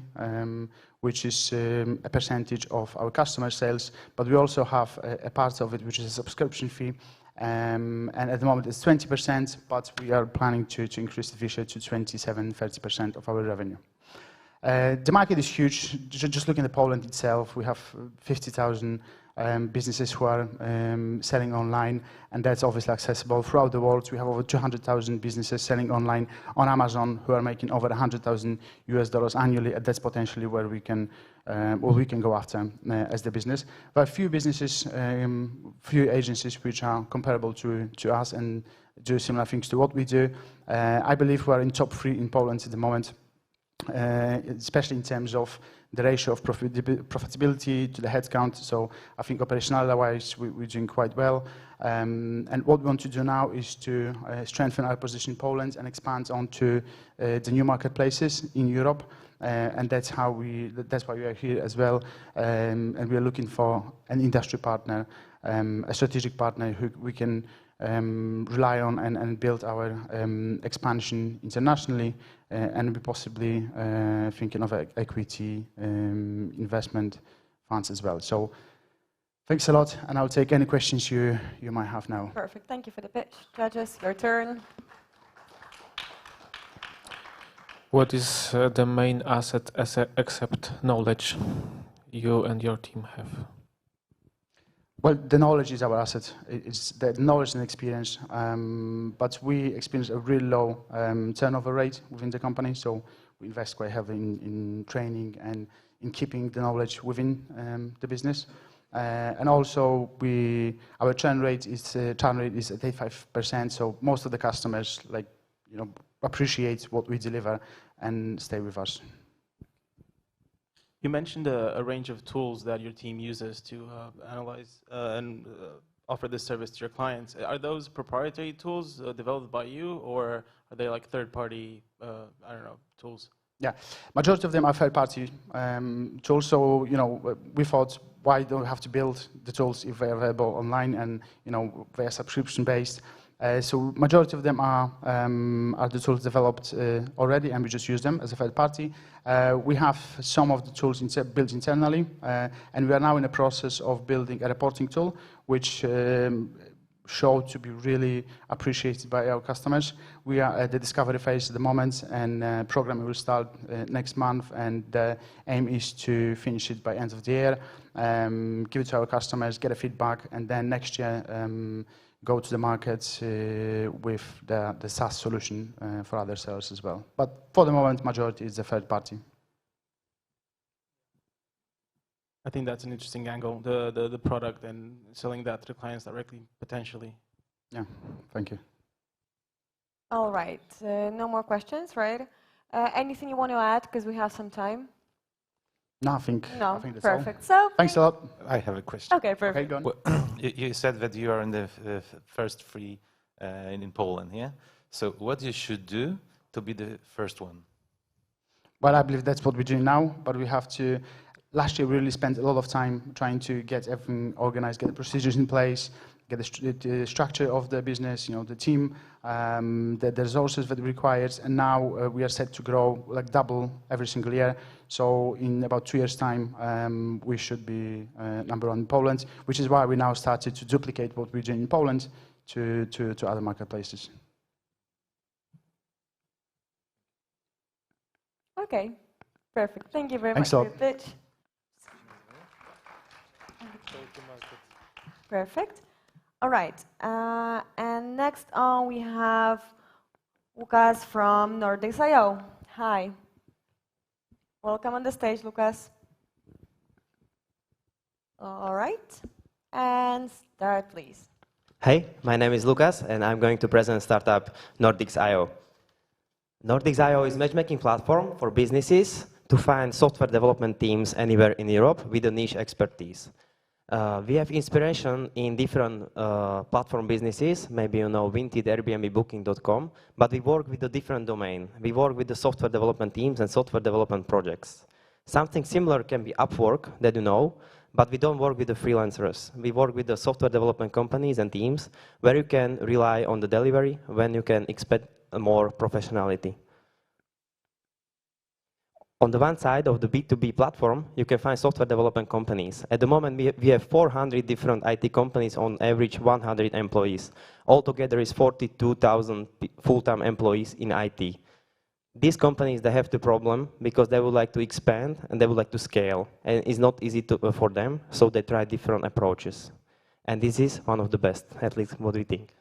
which is a percentage of our customer sales, but we also have a part of it which is a subscription fee, and at the moment it's 20%, but we are planning to increase the fee share to 27-30% of our revenue. The market is huge. Just looking at Poland itself, we have 50,000 businesses who are selling online, and that's obviously accessible throughout the world. We have over 200,000 businesses selling online on Amazon who are making over $100,000 annually, and that's potentially where we can go after as the business. There are few businesses, few agencies which are comparable to us and do similar things to what we do. I believe we are in top 3 in Poland at the moment, especially in terms of the ratio of profitability to the headcount. So I think operational-wise, we're doing quite well. And what we want to do now is to strengthen our position in Poland and expand onto the new marketplaces in Europe. And that's why we are here as well. And we are looking for an industry partner, a strategic partner who we can rely on and build our expansion internationally, and be possibly thinking of equity investment funds as well. So thanks a lot, and I'll take any questions you might have now. Perfect. Thank you for the pitch. Judges, your turn. What is the main asset except knowledge you and your team have? Well, the knowledge is our asset. It's the knowledge and experience, but we experience a really low turnover rate within the company, so we invest quite heavily in training and in keeping the knowledge within the business. And also, our churn rate is at 85%, so most of the customers appreciate what we deliver and stay with us. You mentioned a range of tools that your team uses to analyze and offer this service to your clients. Are those proprietary tools developed by you, or are they like third-party, tools? Yeah, majority of them are third-party tools. So we thought, why don't we have to build the tools if they're available online and they're subscription-based? So majority of them are the tools developed already, and we just use them as a third party. We have some of the tools built internally, and we are now in the process of building a reporting tool, which show to be really appreciated by our customers. We are at the discovery phase at the moment, and programming will start next month, and the aim is to finish it by end of the year, give it to our customers, get a feedback, and then next year go to the market with the SaaS solution for other sellers as well. But for the moment, majority is the third party. I think that's an interesting angle, the product and selling that to the clients directly, potentially. Yeah, thank you. All right, no more questions, right? Anything you want to add, because we have some time? No, I think that's perfect. all. So thanks a lot. I have a question. Okay, perfect. Okay, go on. Well, you said that you are in the first 3 in Poland, yeah? So what you should do to be the first one? Well, I believe that's what we're doing now, but we have to. Last year, we really spent a lot of time trying to get everything organized, get the procedures in place, get the structure of the business, the team, the resources that it requires, and now we are set to grow like double every single year. So in about 2 years' time, we should be number 1 in Poland, which is why we now started to duplicate what we're doing in Poland to other marketplaces. Okay, perfect. Thank you very Thanks much a for lot. your pitch. Perfect. All right, and next on we have Lucas from Nordics.io. Hi. Welcome on the stage, Lucas. All right, and start, please. Hey, my name is Lucas, and I'm going to present startup Nordics.io. Nordics.io is a matchmaking platform for businesses to find software development teams anywhere in Europe with a niche expertise. We have inspiration in different platform businesses, maybe you know Vinted, Airbnb, Booking.com, but we work with a different domain. We work with the software development teams and software development projects. Something similar can be Upwork, that you know, but we don't work with the freelancers. We work with the software development companies and teams where you can rely on the delivery, when you can expect more professionality. On the one side of the B2B platform, you can find software development companies. At the moment, we have 400 different IT companies, on average 100 employees. Altogether is 42,000 full-time employees in IT. These companies, they have the problem because they would like to expand and they would like to scale. And it's not easy for them, so they try different approaches. And this is one of the best, at least what we think.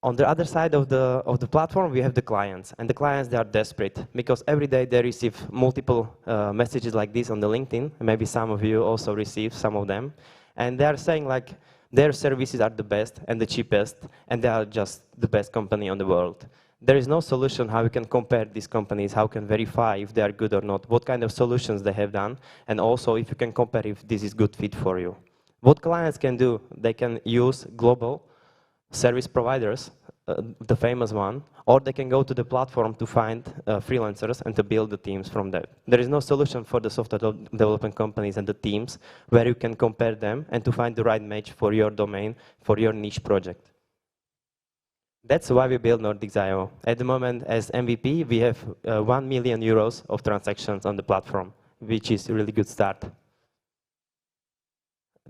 On the other side of the platform, we have the clients. And the clients, they are desperate because every day they receive multiple messages like this on the LinkedIn. And maybe some of you also receive some of them. And they are saying like their services are the best and the cheapest, and they are just the best company on the world. There is no solution how we can compare these companies, how we can verify if they are good or not, what kind of solutions they have done, and also if you can compare if this is good fit for you. What clients can do, they can use global service providers, the famous one, or they can go to the platform to find freelancers and to build the teams from that. There is no solution for the software development companies and the teams where you can compare them and to find the right match for your domain, for your niche project. That's why we built Nordics.io. At the moment, as MVP, we have 1 million euros of transactions on the platform, which is a really good start.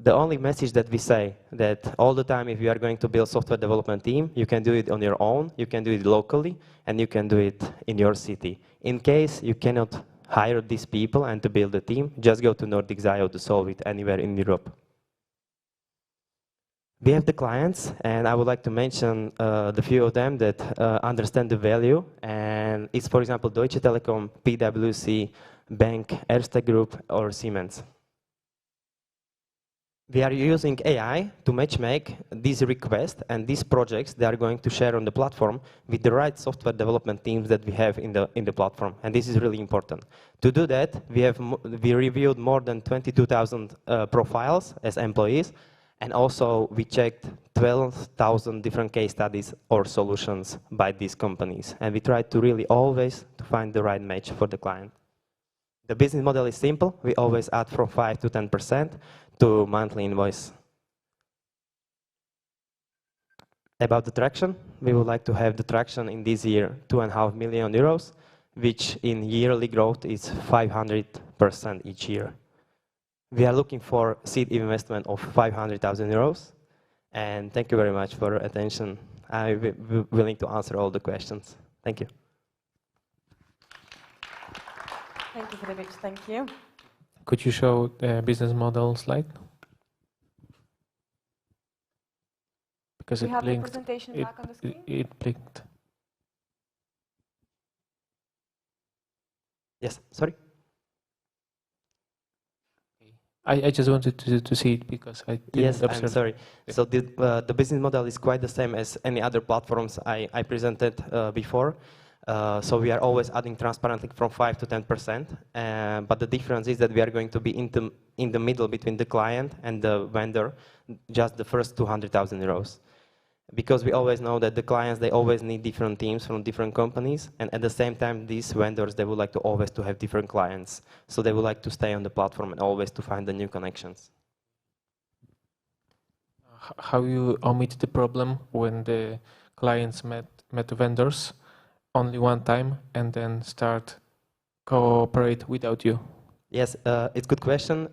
The only message that we say that all the time, if you are going to build software development team, you can do it on your own, you can do it locally, and you can do it in your city. In case you cannot hire these people and to build a team, just go to Nordics.io to solve it anywhere in Europe. We have the clients, and I would like to mention the few of them that understand the value. And it's, for example, Deutsche Telekom, PwC, Bank, Erste Group, or Siemens. We are using AI to matchmake these requests and these projects they are going to share on the platform with the right software development teams that we have in the platform. And this is really important. To do that, we reviewed more than 22,000 profiles as employees. And also, we checked 12,000 different case studies or solutions by these companies. And we tried to really always to find the right match for the client. The business model is simple. We always add from 5 to 10% to monthly invoice. About the traction, we would like to have the traction in this year 2.5 million euros, which in yearly growth is 500% each year. We are looking for seed investment of 500,000 euros. And thank you very much for your attention. I'm willing to answer all the questions. Thank you. Thank you, Frederic. Thank you. Could you show the business model slide? Because we it have blinked. the presentation back on the screen? It blinked. Yes, sorry? I just wanted to see it because I didn't observe. I'm sorry. So the business model is quite the same as any other platforms I presented before. So we are always adding transparently from 5 to 10%. But the difference is that we are going to be in the middle between the client and the vendor, just the first 200,000 euros. Because we always know that the clients, they always need different teams from different companies. And at the same time, these vendors, they would like to always to have different clients. So they would like to stay on the platform and always to find the new connections. How you omit the problem when the clients met vendors only one time and then start cooperate without you? Yes, it's a good question.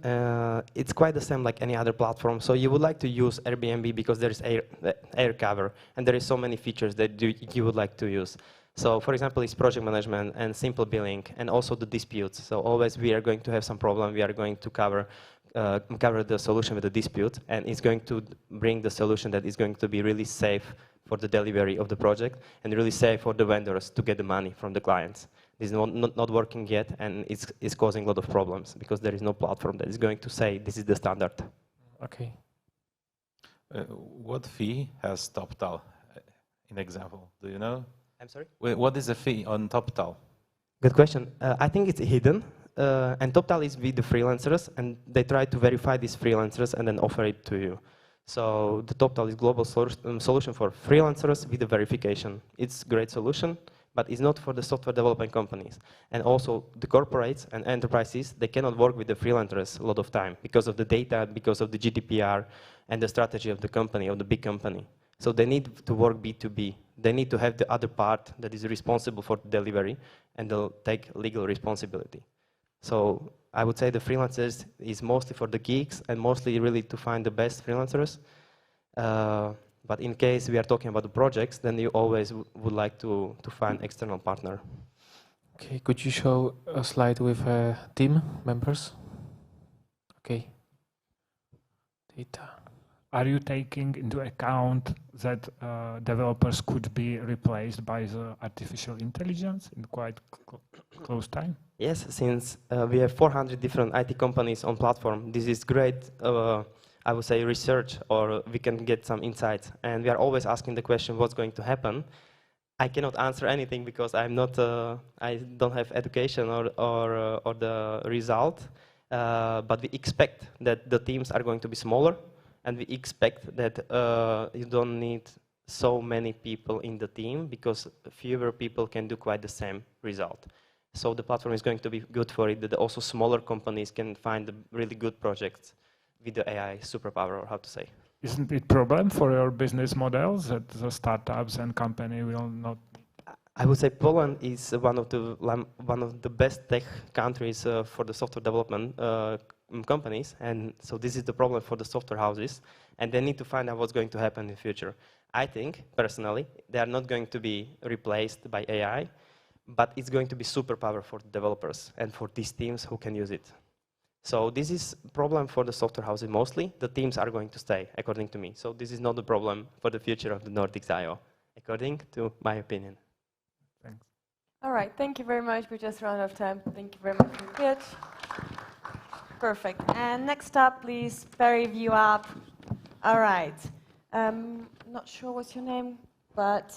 It's quite the same like any other platform. So you would like to use Airbnb because there is air cover, and there is so many features that you would like to use. So for example, it's project management and simple billing, and also the disputes. So always we are going to have some problem. We are going to cover the solution with the dispute, and it's going to bring the solution that is going to be really safe for the delivery of the project and really safe for the vendors to get the money from the clients. This is not working yet, and it's causing a lot of problems because there is no platform that is going to say this is the standard. Okay. What fee has TopTal in example? Do you know? I'm sorry? What is the fee on TopTal? Good question. I think it's hidden. And TopTal is with the freelancers, and they try to verify these freelancers and then offer it to you. So the TopTal is global solution for freelancers with the verification. It's a great solution, but it's not for the software development companies. And also the corporates and enterprises, they cannot work with the freelancers a lot of time because of the data, because of the GDPR and the strategy of the company, of the big company. So they need to work B2B. They need to have the other part that is responsible for the delivery, and they'll take legal responsibility. So I would say the freelancers is mostly for the geeks and mostly really to find the best freelancers. But in case we are talking about the projects, then you always would like to find external partner. Okay, could you show a slide with team members? Okay. Data. Are you taking into account that developers could be replaced by the artificial intelligence in quite close time? Yes, since we have 400 different IT companies on platform, this is great, I would say, research, or we can get some insights. And we are always asking the question, what's going to happen? I cannot answer anything because I'm not, I don't have education or the result. But we expect that the teams are going to be smaller, and we expect that you don't need so many people in the team because fewer people can do quite the same result. So the platform is going to be good for it, that also smaller companies can find really good projects with the AI superpower, or how to say. Isn't it a problem for your business models that the startups and company will not? I would say Poland is one of the best tech countries for the software development companies, and so this is the problem for the software houses, and they need to find out what's going to happen in the future. I think, personally, they are not going to be replaced by AI, but it's going to be superpower for the developers and for these teams who can use it. So this is a problem for the software houses mostly. The teams are going to stay, according to me. So this is not a problem for the future of the Nordics IO, according to my opinion. Thanks. All right, thank you very much. We're just run out of time. Thank you very much for your pitch. Perfect. And next up, please, Perry View Up. All right. Not sure what's your name, but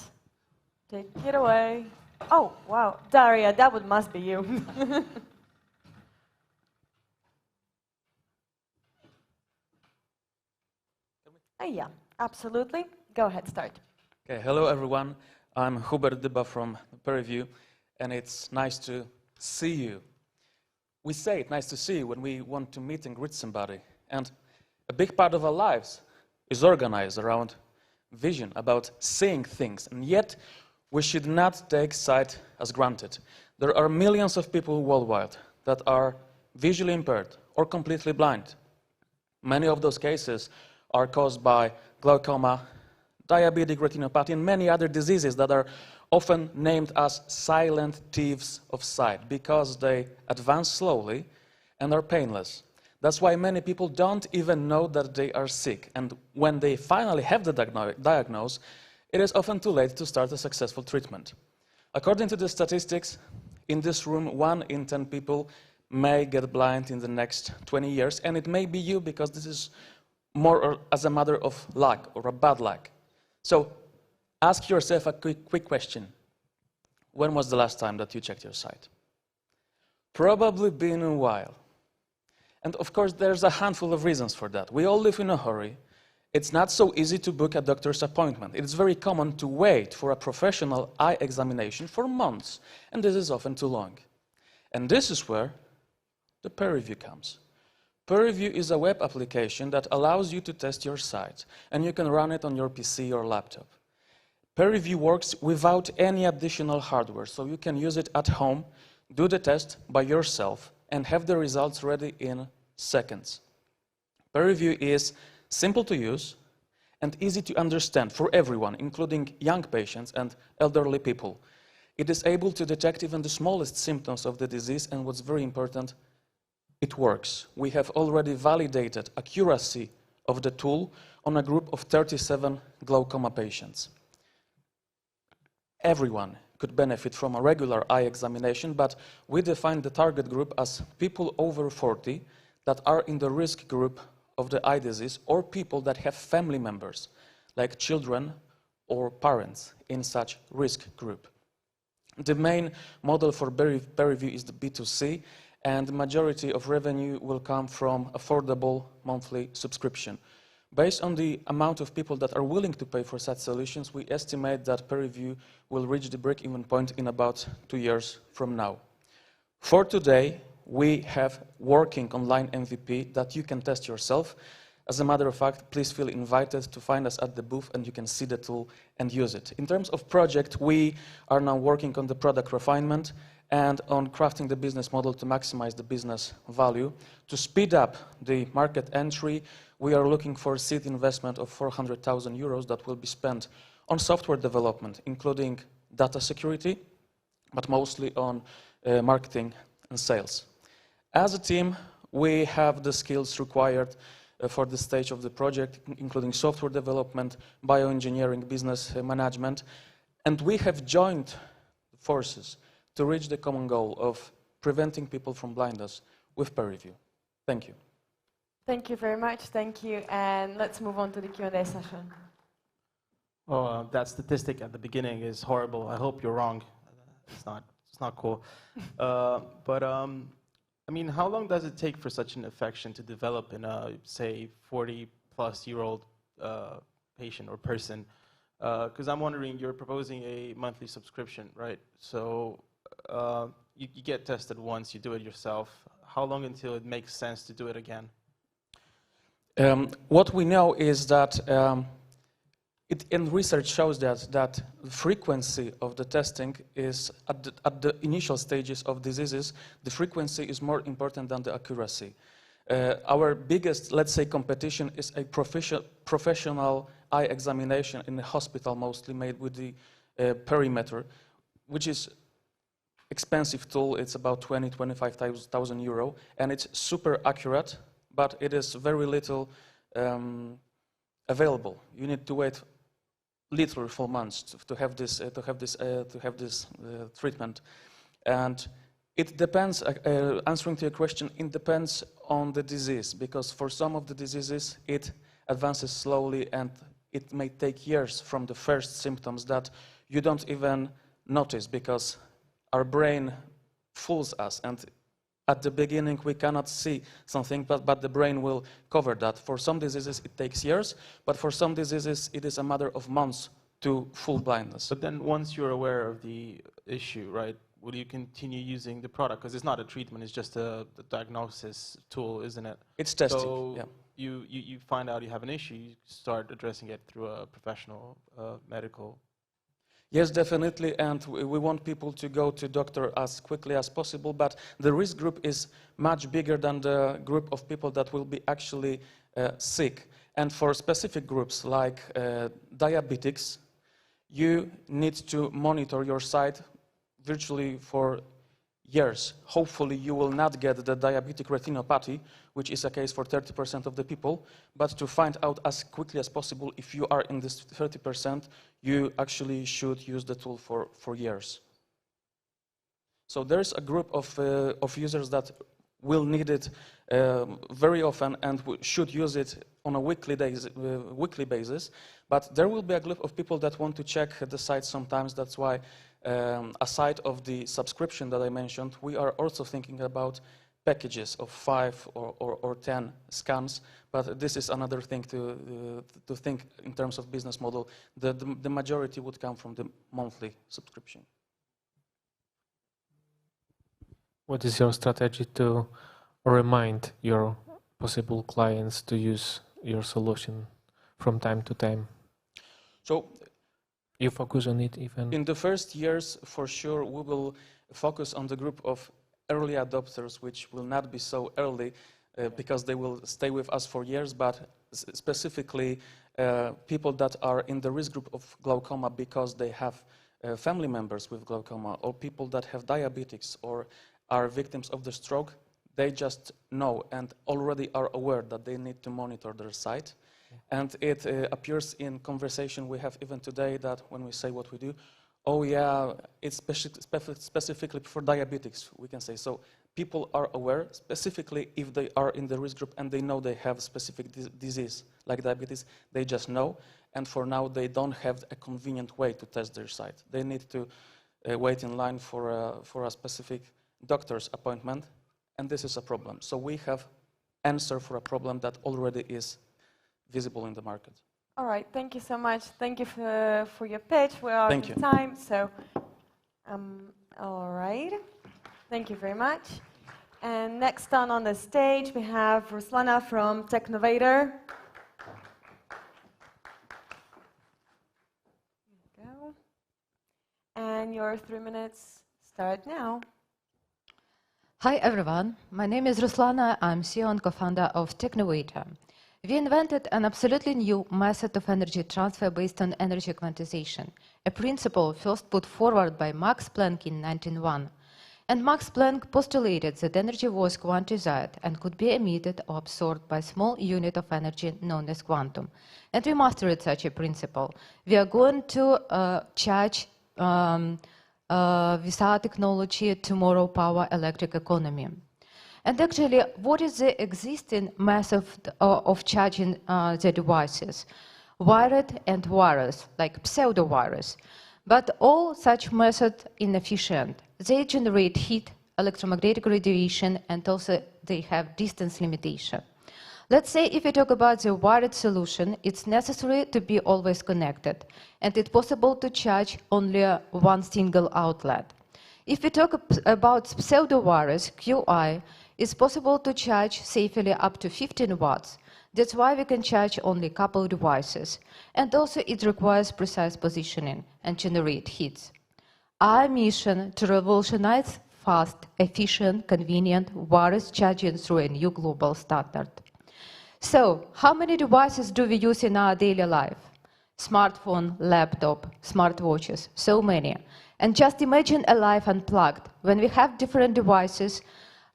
take it away. Oh, wow. Daria, that must be you. Yeah, absolutely. Go ahead, start. Okay, hello everyone. I'm Hubert Dyba from Periview, and it's nice to see you. We say it's nice to see you when we want to meet and greet somebody. And a big part of our lives is organized around vision, about seeing things. And yet, we should not take sight as granted. There are millions of people worldwide that are visually impaired or completely blind. Many of those cases are caused by glaucoma, diabetic retinopathy, and many other diseases that are often named as silent thieves of sight because they advance slowly and are painless. That's why many people don't even know that they are sick. And when they finally have the diagnosis, it is often too late to start a successful treatment. According to the statistics, in this room, 1 in 10 people may get blind in the next 20 years, and it may be you because this is more or as a matter of luck or a bad luck. So ask yourself a quick question. When was the last time that you checked your sight? Probably been a while. And of course, there's a handful of reasons for that. We all live in a hurry. It's not so easy to book a doctor's appointment. It's very common to wait for a professional eye examination for months, and this is often too long. And this is where the Periview comes. Periview is a web application that allows you to test your sight, and you can run it on your PC or laptop. Periview works without any additional hardware, so you can use it at home, do the test by yourself, and have the results ready in seconds. Periview is simple to use and easy to understand for everyone, including young patients and elderly people. It is able to detect even the smallest symptoms of the disease, and what's very important, it works. We have already validated accuracy of the tool on a group of 37 glaucoma patients. Everyone could benefit from a regular eye examination, but we define the target group as people over 40 that are in the risk group of the eye disease, or people that have family members, like children or parents in such risk group. The main model for Periview is the B2C, and the majority of revenue will come from affordable monthly subscription. Based on the amount of people that are willing to pay for such solutions, we estimate that Periview will reach the break-even point in about 2 years from now. For today, we have working online MVP that you can test yourself. As a matter of fact, please feel invited to find us at the booth and you can see the tool and use it. In terms of project, we are now working on the product refinement and on crafting the business model to maximize the business value. To speed up the market entry, we are looking for a seed investment of 400,000 euros that will be spent on software development, including data security, but mostly on marketing and sales. As a team, we have the skills required for the stage of the project, including software development, bioengineering, business management, and we have joined forces to reach the common goal of preventing people from blindness with peer review. Thank you. Thank you very much. Thank you. And let's move on to the Q&A session. Oh, that statistic at the beginning is horrible. I hope you're wrong. It's not cool. I mean, how long does it take for such an affection to develop in a, say, 40-plus-year-old patient or person? Because I'm wondering, you're proposing a monthly subscription, right? So you get tested once, you do it yourself. How long until it makes sense to do it again? What we know is that and research shows that the frequency of the testing is, at the initial stages of diseases, the frequency is more important than the accuracy. Our biggest, let's say, competition is a professional eye examination in the hospital, mostly made with the perimeter, which is expensive tool. It's about 25,000 euro, and it's super accurate, but it is very little available. You need to wait literally for months to have this treatment, and it depends. Answering to your question, it depends on the disease, because for some of the diseases it advances slowly, and it may take years from the first symptoms that you don't even notice, because our brain fools us, and at the beginning we cannot see something, but the brain will cover that. For some diseases it takes years, but for some diseases it is a matter of months to full blindness. But then once you're aware of the issue, right, will you continue using the product? Because it's not a treatment, it's just a diagnosis tool, isn't it? It's testing, so yeah. You find out you have an issue, you start addressing it through a professional medical. Yes, definitely, and we want people to go to doctor as quickly as possible, but the risk group is much bigger than the group of people that will be actually sick. And for specific groups like diabetics, you need to monitor your sight virtually for years. Hopefully you will not get the diabetic retinopathy, which is a case for 30% of the people, but to find out as quickly as possible if you are in this 30%, you actually should use the tool for years. So there's a group of users that will need it very often and should use it on a weekly basis, but there will be a group of people that want to check the site sometimes. That's why aside of the subscription that I mentioned, we are also thinking about packages of 5 or 10 scans, but this is another thing to think in terms of business model. The majority would come from the monthly subscription. What is your strategy to remind your possible clients to use your solution from time to time? So you focus on it even? In the first years, for sure, we will focus on the group of early adopters, which will not be so early because they will stay with us for years, but specifically people that are in the risk group of glaucoma because they have family members with glaucoma, or people that have diabetics or are victims of the stroke. They just know and already are aware that they need to monitor their sight. And it appears in conversation we have even today that when we say what we do, oh yeah, it's specifically for diabetics, we can say. So people are aware, specifically if they are in the risk group and they know they have a specific disease like diabetes, they just know. And for now, they don't have a convenient way to test their sight. They need to wait in line for a specific doctor's appointment, and this is a problem. So we have answer for a problem that already is visible in the market. All right, thank you so much. Thank you for your pitch. We're out of time, so all right. Thank you very much. And next on the stage, we have Ruslana from Technovator. There you go. And your 3 minutes start now. Hi everyone, my name is Ruslana. I'm CEO and co-founder of Technovator. We invented an absolutely new method of energy transfer based on energy quantization, a principle first put forward by Max Planck in 1901. And Max Planck postulated that energy was quantized and could be emitted or absorbed by a small unit of energy known as quantum. And we mastered such a principle. We are going to charge with our technology tomorrow power electric economy. And actually, what is the existing method of charging the devices? Wired and wireless, like pseudo-wireless. But all such methods inefficient. They generate heat, electromagnetic radiation, and also they have distance limitation. Let's say if we talk about the wired solution, it's necessary to be always connected, and it's possible to charge only one single outlet. If we talk about pseudo-wireless, QI, it's possible to charge safely up to 15 watts. That's why we can charge only a couple devices. And also it requires precise positioning and generate heats. Our mission to revolutionize fast, efficient, convenient wireless charging through a new global standard. So, how many devices do we use in our daily life? Smartphone, laptop, smartwatches, so many. And just imagine a life unplugged, when we have different devices,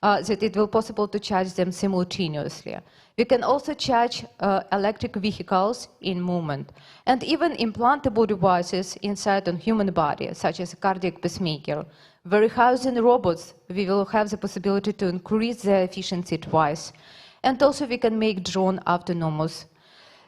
that it will be possible to charge them simultaneously. We can also charge electric vehicles in movement, and even implantable devices inside a human body, such as a cardiac pacemaker. Very housing robots, we will have the possibility to increase their efficiency twice. And also we can make drone autonomous.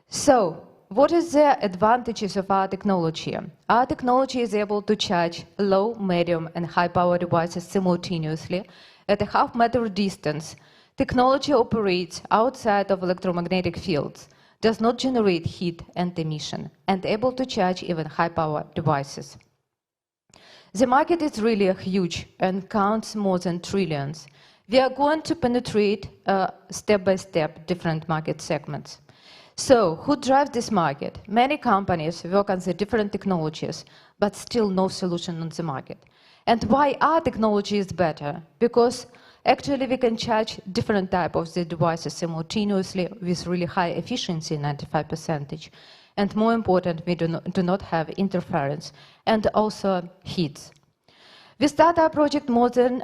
So, what is the advantages of our technology? Our technology is able to charge low, medium, and high power devices simultaneously at a half-meter distance. Technology operates outside of electromagnetic fields, does not generate heat and emission, and able to charge even high-power devices. The market is really huge and counts more than trillions. We are going to penetrate step by step different market segments. So, who drives this market? Many companies work on the different technologies, but still no solution on the market. And why our technology is better? Because actually we can charge different types of the devices simultaneously with really high efficiency, 95%. And more important, we do not have interference and also heat. We started our project more than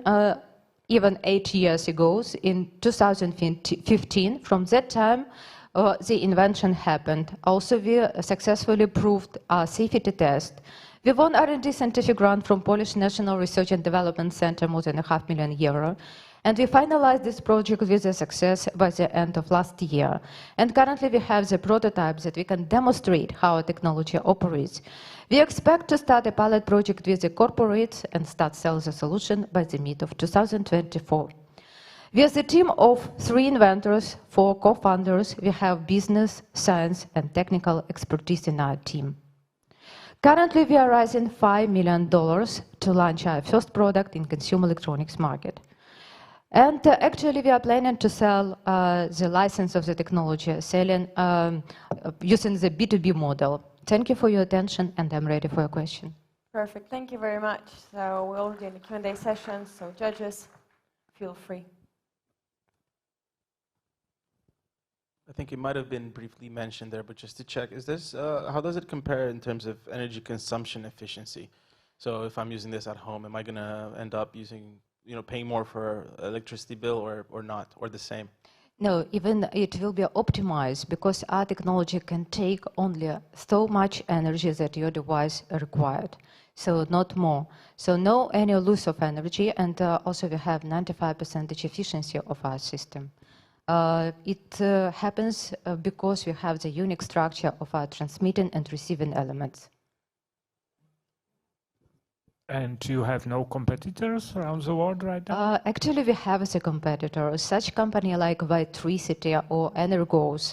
even 8 years ago, in 2015. From that time, the invention happened. Also, we successfully proved our safety test. We won R&D scientific grant from Polish National Research and Development Center, more than €500,000. And we finalized this project with a success by the end of last year. And currently we have the prototypes that we can demonstrate how our technology operates. We expect to start a pilot project with the corporates and start sell the solution by the mid of 2024. We are the team of 3 inventors, 4 co-founders. We have business, science, and technical expertise in our team. Currently, we are raising $5 million to launch our first product in consumer electronics market. And actually, we are planning to sell the license of the technology, selling using the B2B model. Thank you for your attention, and I'm ready for your question. Perfect. Thank you very much. So we're already in the Q&A session, so judges, feel free. I think it might have been briefly mentioned there, but just to check, is this how does it compare in terms of energy consumption efficiency? So if I'm using this at home, am I going to end up using, paying more for electricity bill or not, or the same? No, even it will be optimized because our technology can take only so much energy that your device required, so not more. So no any loss of energy, and also we have 95% efficiency of our system. It happens because we have the unique structure of our transmitting and receiving elements. And you have no competitors around the world right now? Actually, we have as a competitor. Such company like Vitricity or Energos,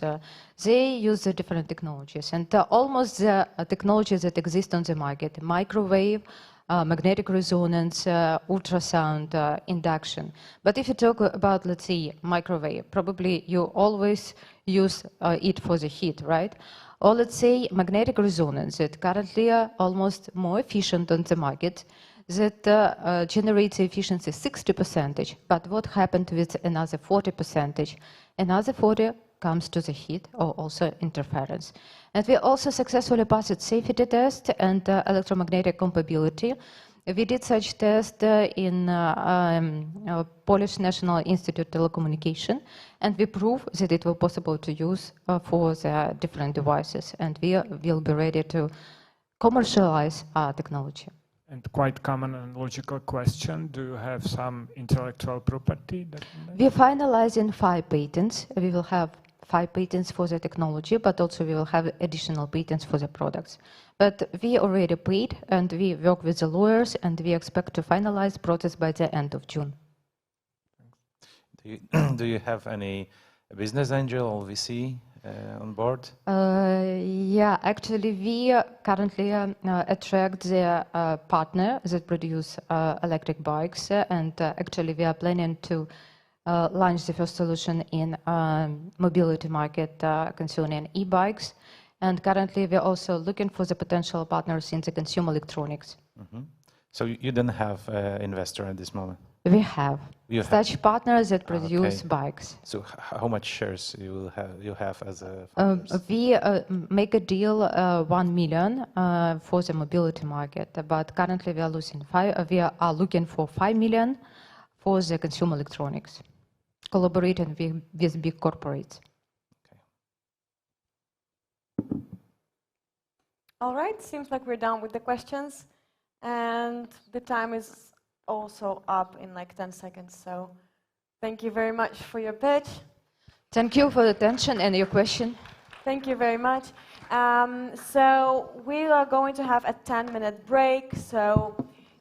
they use the different technologies. And almost the technologies that exist on the market, microwave, magnetic resonance, ultrasound, induction. But if you talk about, let's say, microwave, probably you always use it for the heat, right? Or let's say magnetic resonance, that currently are almost more efficient on the market, that generates efficiency 60%. But what happened with another 40%? Another 40% comes to the heat or also interference. And we also successfully passed safety test and electromagnetic compatibility. We did such test in Polish National Institute Telecommunication, and we prove that it will possible to use for the different devices, and we will be ready to commercialize our technology. And quite common and logical question, do you have some intellectual property? We're finalizing 5 patents. We will have 5 patents for the technology, but also we will have additional patents for the products. But we already paid, and we work with the lawyers, and we expect to finalize process by the end of June. Do you have any business angel or VC on board? Yeah, actually, we currently attract the partner that produce electric bikes, and actually we are planning to launch the first solution in mobility market concerning e-bikes. And currently, we're also looking for the potential partners in the consumer electronics. Mm-hmm. So you don't have an investor at this moment? We have such partners that produce bikes. So how much shares you have as a we make a deal 1 million for the mobility market, but currently we are looking for 5 million for the consumer electronics, collaborating with big corporates. All right, seems like we're done with the questions, and the time is also up in like 10 seconds, so thank you very much for your pitch. Thank you for the attention and your question. Thank you very much. So we are going to have a 10-minute break, so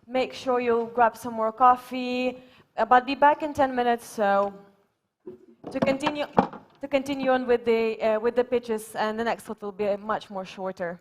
make sure you grab some more coffee, but be back in 10 minutes, so to continue on with the pitches, and the next one will be much more shorter.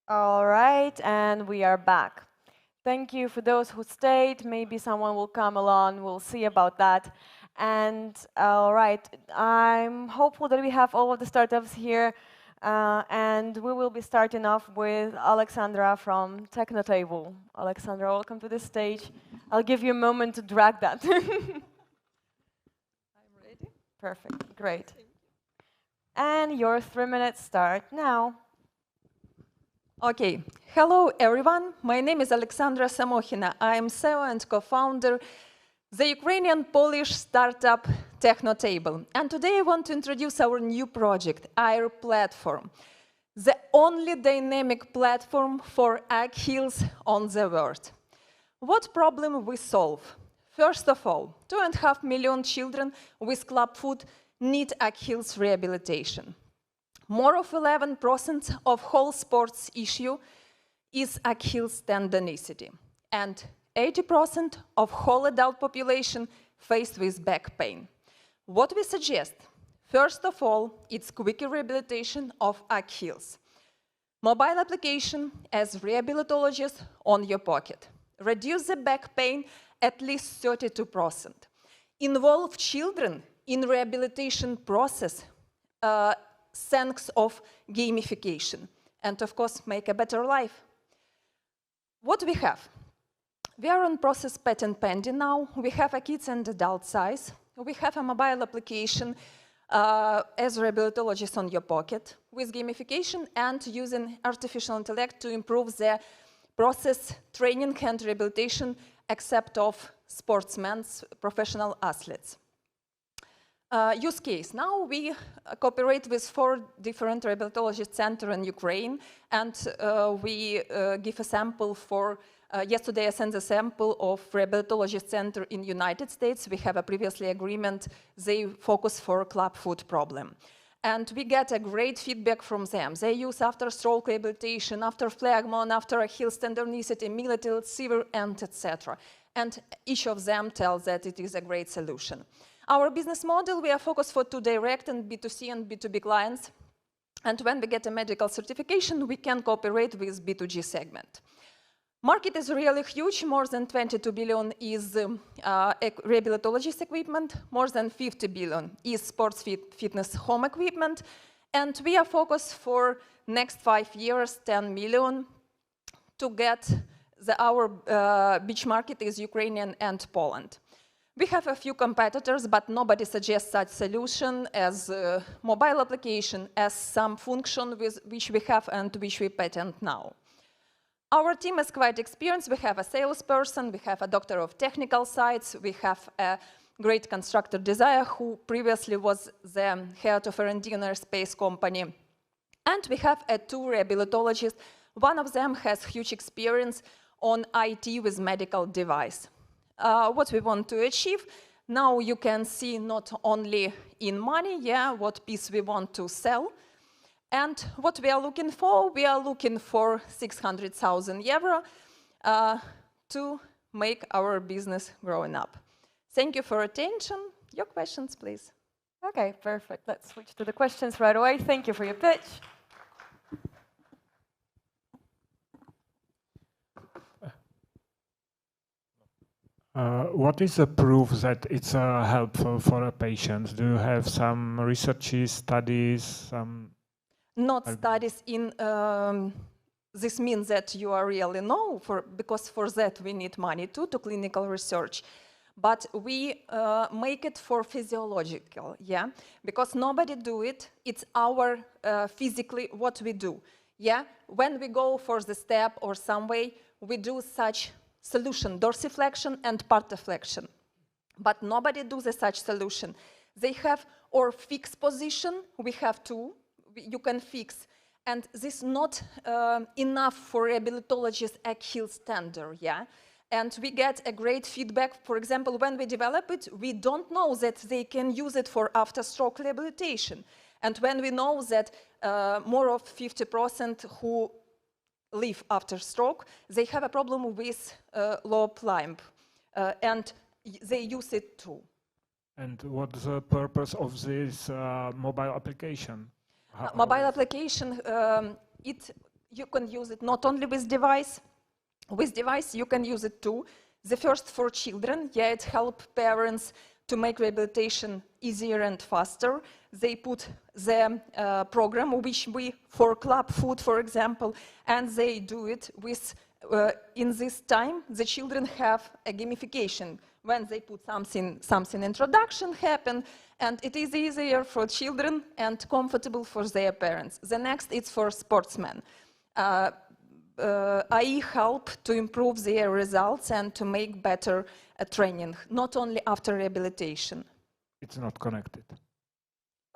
All right, and we are back. Thank you for those who stayed. Maybe someone will come along. We'll see about that. And all right, I'm hopeful that we have all of the startups here. And we will be starting off with Alexandra from Technotable. Alexandra, welcome to the stage. I'll give you a moment to drag that. I'm ready. Perfect, great. And your 3 minutes start now. Okay, hello everyone. My name is Alexandra Samokhina. I am CEO and co-founder the Ukrainian-Polish startup Technotable. And today I want to introduce our new project, Air Platform, the only dynamic platform for egg heals on the world. What problem we solve? First of all, 2.5 million children with club foot need egg heals rehabilitation. More of 11% of whole sports issue is Achilles tendonicity, and 80% of whole adult population faced with back pain. What we suggest? First of all, it's quicker rehabilitation of Achilles. Mobile application as rehabilitologist on your pocket. Reduce the back pain at least 32%. Involve children in rehabilitation process thanks of gamification, and of course make a better life. What we have? We are on process patent pending now. We have a kids and adult size. We have a mobile application as rehabilitologist on your pocket with gamification and using artificial intellect to improve the process training and rehabilitation except of sportsmen, professional athletes. Use case. Now we cooperate with 4 different rehabilitology centers in Ukraine, and we give a sample for, yesterday I sent a sample of rehabilitology center in United States. We have a previously agreement, they focus for club foot problem. And we get a great feedback from them. They use after stroke rehabilitation, after phlegmon, after Achilles tendonicity, military severe, and etc. And each of them tells that it is a great solution. Our business model, we are focused for 2 direct and B2C and B2B clients. And when we get a medical certification, we can cooperate with B2G segment. Market is really huge. More than 22 billion is rehabilitologist equipment. More than 50 billion is sports fitness home equipment. And we are focused for next 5 years, 10 million to get our beach market is Ukrainian and Poland. We have a few competitors, but nobody suggests such solution as a mobile application, as some function with which we have and which we patent now. Our team is quite experienced. We have a salesperson, we have a doctor of technical sides, we have a great constructor designer who previously was the head of R&D in aerospace company. And we have 2 rehabilitologists. One of them has huge experience on IT with medical device. What we want to achieve. Now you can see not only in money, what piece we want to sell. And what we are looking for 600,000 euro to make our business growing up. Thank you for attention. Your questions, please. Okay, perfect. Let's switch to the questions right away. Thank you for your pitch. What is the proof that it's helpful for a patient? Do you have some researches, studies? Not studies in, this means that you are really no, because for that we need money too, to clinical research. But we make it for physiological, because nobody do it, it's our physically what we do, When we go for the step or some way, we do such solution, dorsiflexion and partaflexion. But nobody does such solution. They have or fixed position, we have 2, you can fix. And this is not enough for rehabilitologist Achilles tender, And we get a great feedback. For example, when we develop it, we don't know that they can use it for after stroke rehabilitation. And when we know that more of 50% who live after stroke, they have a problem with low limb, and they use it too. And what's the purpose of this mobile application? Mobile application, you can use it not only with device. With device, you can use it too. The first for children, yeah, it helps parents to make rehabilitation easier and faster. They put the program, which we, for club food, for example, and they do it with, in this time, the children have a gamification. When they put something introduction happen, and it is easier for children and comfortable for their parents. The next is for sportsmen. AI help to improve their results and to make better training, not only after rehabilitation. It's not connected.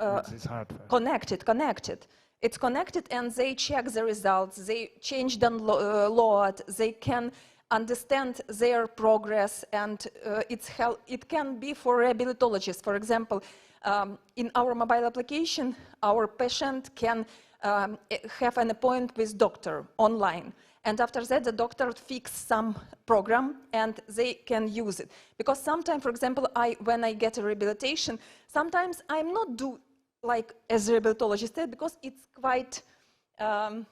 It's hardware. Connected. It's connected, and they check the results. They change the load. They can understand their progress, and it can be for rehabilitologists. For example, in our mobile application, our patient can have an appointment with doctor online. And after that, the doctor fix some program, and they can use it. Because sometimes, for example, when I get a rehabilitation, sometimes I'm not do like as a rehabilitologist, because it's quite, I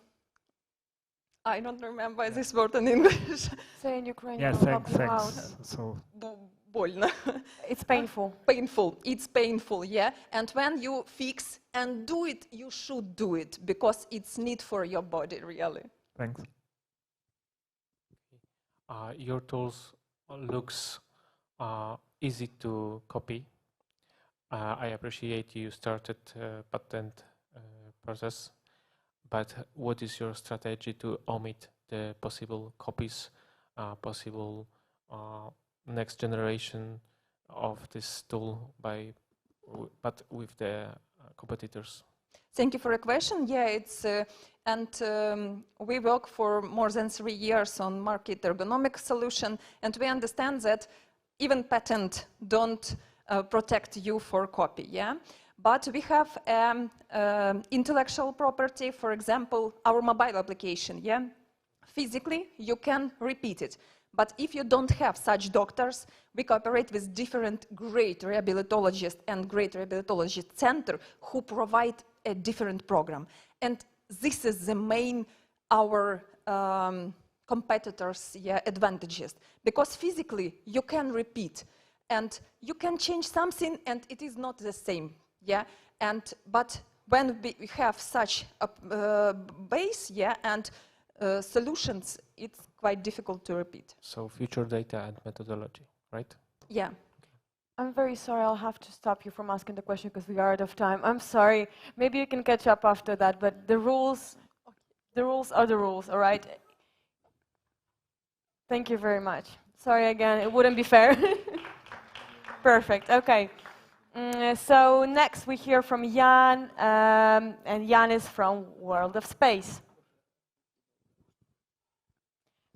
don't remember this word in English. Say in Ukrainian. Yeah, thanks. So. Больно. It's painful. Painful. It's painful, yeah. And when you fix and do it, you should do it, because it's need for your body, really. Thanks. Your tools looks easy to copy. I appreciate you started patent process, but what is your strategy to omit the possible copies, possible next generation of this tool but with the competitors? Thank you for the question. Yeah, it's we work for more than 3 years on market ergonomic solution, and we understand that even patent don't protect you for copy. Yeah, but we have intellectual property. For example, our mobile application. Yeah, physically you can repeat it. But if you don't have such doctors, we cooperate with different great rehabilitologists and great rehabilitologist center who provide a different program. And this is the main our competitors' advantages. Because physically you can repeat and you can change something and it is not the same. Yeah? But when we have such a base, yeah, and solutions, it's quite difficult to repeat. So future data and methodology, right? Yeah. I'm very sorry, I'll have to stop you from asking the question because we are out of time. I'm sorry. Maybe you can catch up after that, but the rules are the rules, all right? Thank you very much. Sorry again, it wouldn't be fair. Perfect, okay. So next we hear from Jan, and Jan is from World of Space.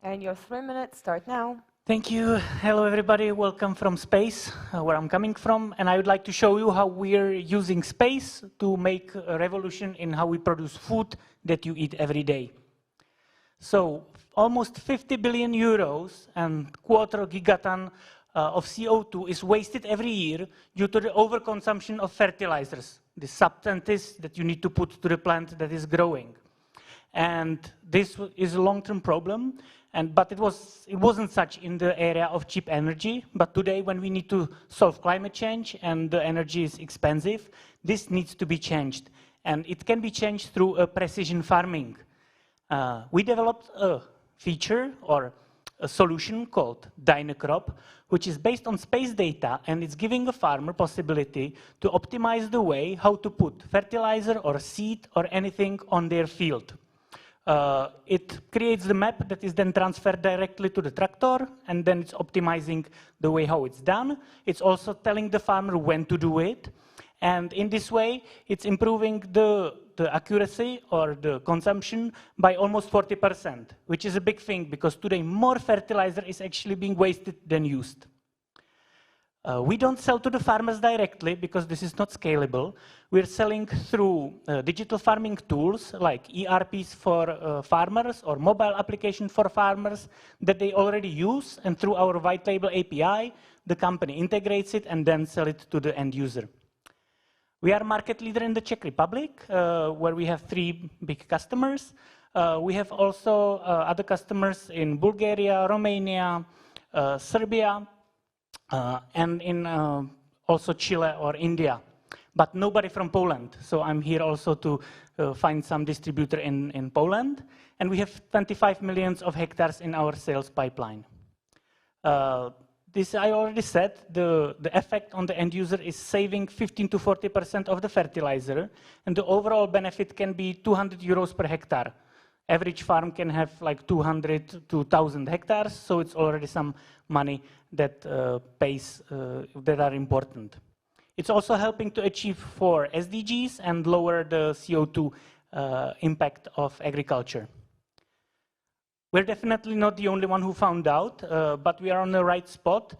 And your 3 minutes start now. Thank you. Hello, everybody. Welcome from space, where I'm coming from. And I would like to show you how we're using space to make a revolution in how we produce food that you eat every day. So almost 50 billion euros and quarter gigaton of CO2 is wasted every year due to the overconsumption of fertilizers, the substances that you need to put to the plant that is growing. And this is a long-term problem. But it wasn't such in the area of cheap energy. But today, when we need to solve climate change and the energy is expensive, this needs to be changed. And it can be changed through a precision farming. We developed a feature or a solution called Dynacrop, which is based on space data, and it's giving a farmer possibility to optimize the way how to put fertilizer or seed or anything on their field. It creates the map that is then transferred directly to the tractor, and then it's optimizing the way how it's done. It's also telling the farmer when to do it. And in this way, it's improving the accuracy or the consumption by almost 40%, which is a big thing because today more fertilizer is actually being wasted than used. We don't sell to the farmers directly because this is not scalable. We're selling through digital farming tools like ERPs for farmers or mobile application for farmers that they already use. And through our white label API, the company integrates it and then sell it to the end user. We are market leader in the Czech Republic, where we have 3 big customers. We have also other customers in Bulgaria, Romania, Serbia, and in also Chile or India, but nobody from Poland. So I'm here also to find some distributor in Poland. And we have 25 million of hectares in our sales pipeline. This I already said, the effect on the end user is saving 15 to 40% of the fertilizer, and the overall benefit can be 200 euros per hectare. Average farm can have like 200 to 1,000 hectares, so it's already some money that pays, that are important. It's also helping to achieve 4 SDGs and lower the CO2 impact of agriculture. We're definitely not the only one who found out, but we are on the right spot,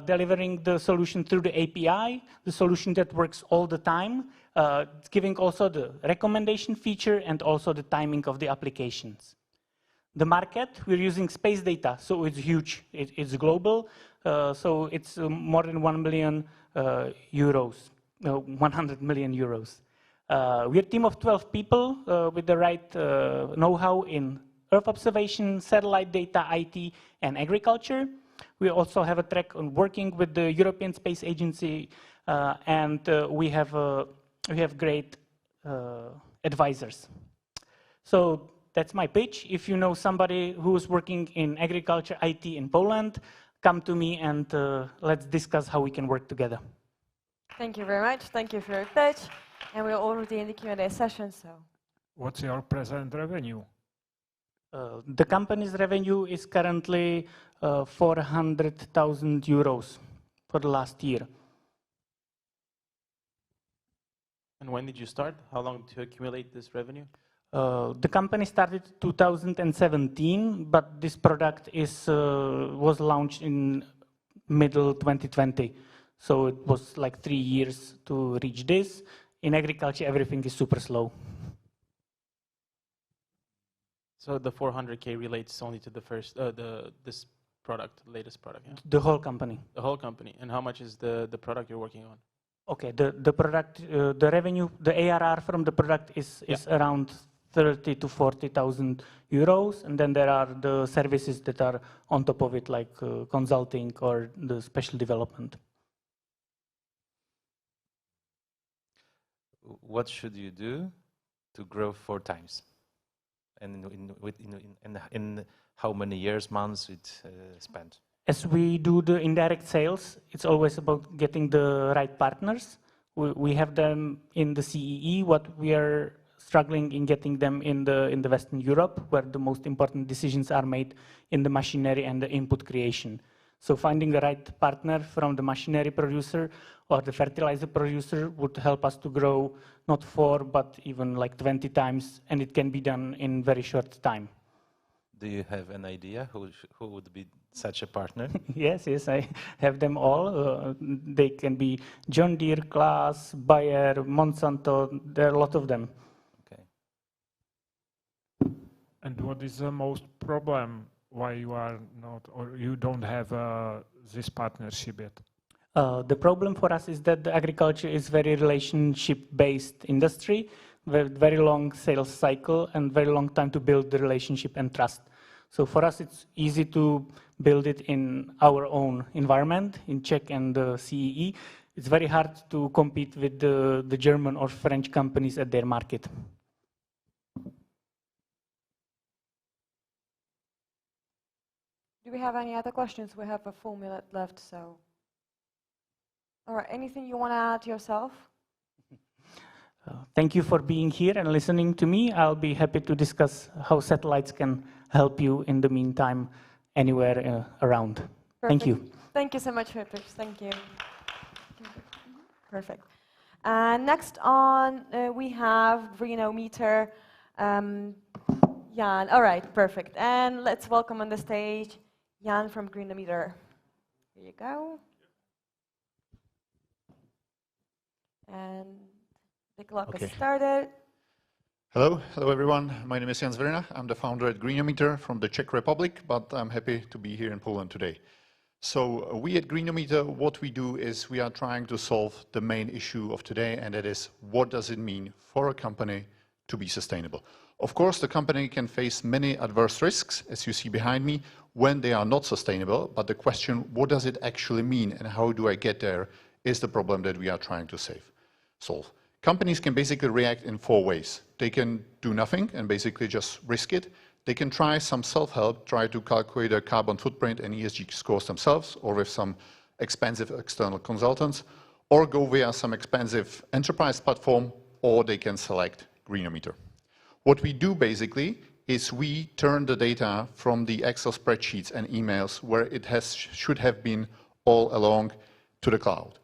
delivering the solution through the API, the solution that works all the time, giving also the recommendation feature and also the timing of the applications. The market, we're using space data, so it's huge. It's global, so it's more than 1 million euros, 100 million euros. We're a team of 12 people with the right know-how in Earth observation, satellite data, IT, and agriculture. We also have a track on working with the European Space Agency, and we have great advisors. So that's my pitch. If you know somebody who's working in agriculture, IT in Poland, come to me and let's discuss how we can work together. Thank you very much. Thank you for your pitch. And we're already in the Q&A session, so. What's your present revenue? The company's revenue is currently 400,000 euros for the last year. And when did you start? How long to accumulate this revenue? The company started 2017, but this product was launched in middle 2020. So it was like 3 years to reach this. In agriculture, everything is super slow. So the 400K relates only to the first, this product, latest product, yeah? The whole company. The whole company. And how much is the product you're working on? Okay, the product, the revenue, the ARR from the product is around 30 to 40,000 euros, and then there are the services that are on top of it, like consulting or the special development. What should you do to grow 4 times? And in how many years, months it spent? As we do the indirect sales, it's always about getting the right partners. We have them in the CEE, what we are struggling in getting them in the Western Europe, where the most important decisions are made in the machinery and the input creation. So finding the right partner from the machinery producer or the fertilizer producer would help us to grow not 4, but even like 20 times, and it can be done in very short time. Do you have an idea who would be such a partner? Yes, I have them all. They can be John Deere, Claas, Bayer, Monsanto, there are a lot of them. Okay. And what is the most problem why you are not, or you don't have this partnership yet? The problem for us is that the agriculture is very relationship-based industry, with very long sales cycle and very long time to build the relationship and trust. So for us, it's easy to build it in our own environment, in Czech and the CEE. It's very hard to compete with the German or French companies at their market. Do we have any other questions? We have a full minute left, so. All right, anything you want to add yourself? Thank you for being here and listening to me. I'll be happy to discuss how satellites can help you in the meantime anywhere around. Perfect. Thank you. Thank you so much for your pitch. Thank you. Perfect. Next on, we have Greenometer. Jan. All right, perfect. And let's welcome on the stage Jan from Greenometer. Here you go. And the clock has started. Hello everyone. My name is Jan Zverina. I'm the founder at Greenometer from the Czech Republic, but I'm happy to be here in Poland today. So we at Greenometer, what we do is we are trying to solve the main issue of today, and that is what does it mean for a company to be sustainable. Of course, the company can face many adverse risks, as you see behind me, when they are not sustainable, but the question, what does it actually mean and how do I get there, is the problem that we are trying to solve. Companies can basically react in 4 ways. They can do nothing and basically just risk it. They can try some self-help, try to calculate a carbon footprint and ESG scores themselves, or with some expensive external consultants, or go via some expensive enterprise platform, or they can select Greenometer. What we do basically is we turn the data from the Excel spreadsheets and emails where it should have been all along to the cloud.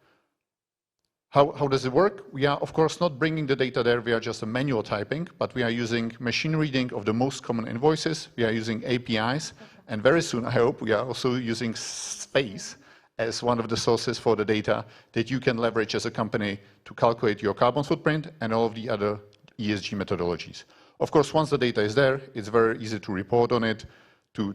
How does it work? We are, of course, not bringing the data there via just a manual typing, but we are using machine reading of the most common invoices. We are using APIs, and very soon, I hope, we are also using space as one of the sources for the data that you can leverage as a company to calculate your carbon footprint and all of the other ESG methodologies. Of course, once the data is there, it's very easy to report on it, to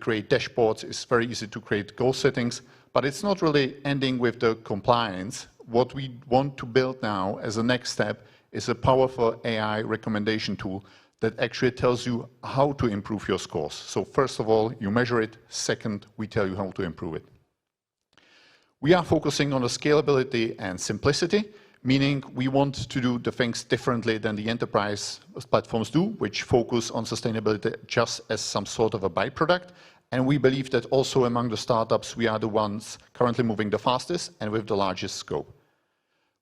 create dashboards. It's very easy to create goal settings, but it's not really ending with the compliance. What we want to build now as a next step is a powerful AI recommendation tool that actually tells you how to improve your scores. So first of all, you measure it. Second, we tell you how to improve it. We are focusing on the scalability and simplicity, meaning we want to do the things differently than the enterprise platforms do, which focus on sustainability just as some sort of a byproduct. And we believe that also among the startups, we are the ones currently moving the fastest and with the largest scope.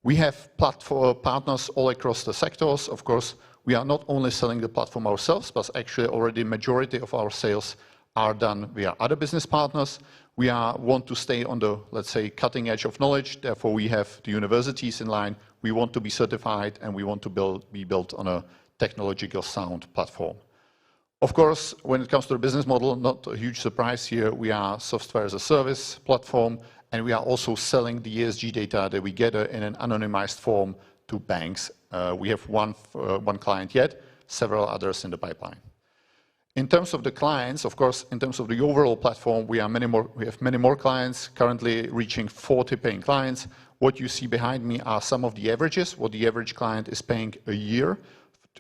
We have platform partners all across the sectors. Of course, we are not only selling the platform ourselves, but actually already majority of our sales are done via other business partners. We want to stay on the, let's say, cutting edge of knowledge. Therefore, we have the universities in line. We want to be certified, and we want to be built on a technological sound platform. Of course, when it comes to the business model, not a huge surprise here, we are software as a service platform, and we are also selling the ESG data that we gather in an anonymized form to banks. We have one client yet, several others in the pipeline. In terms of the clients, of course, in terms of the overall platform, we have many more clients, currently reaching 40 paying clients. What you see behind me are some of the averages, what the average client is paying a year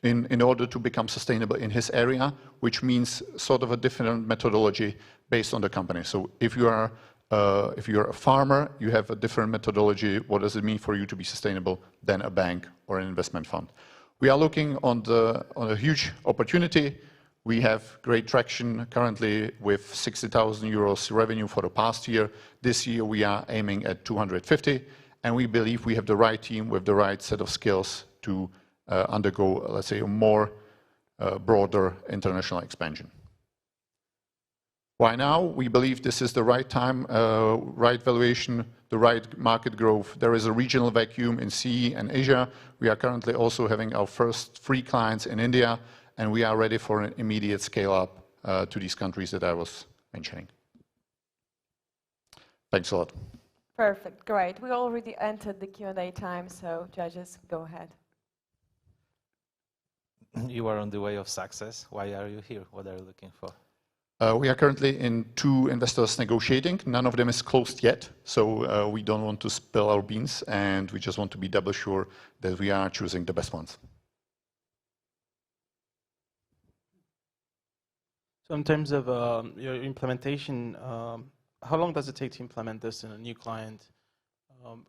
in order to become sustainable in his area, which means sort of a different methodology based on the company. So if you're a farmer, you have a different methodology. What does it mean for you to be sustainable than a bank or an investment fund? We are looking on a huge opportunity. We have great traction currently with 60,000 euros revenue for the past year. This year we are aiming at 250, and we believe we have the right team with the right set of skills to undergo, let's say, a more broader international expansion. Why now? We believe this is the right time, right valuation, the right market growth. There is a regional vacuum in CE and Asia. We are currently also having our first 3 clients in India, and we are ready for an immediate scale up to these countries that I was mentioning. Thanks a lot. Perfect, great. We already entered the Q&A time, so judges, go ahead. You are on the way of success. Why are you here? What are you looking for? We are currently in 2 investors negotiating. None of them is closed yet, so we don't want to spill our beans, and we just want to be double sure that we are choosing the best ones. So in terms of your implementation, how long does it take to implement this in a new client?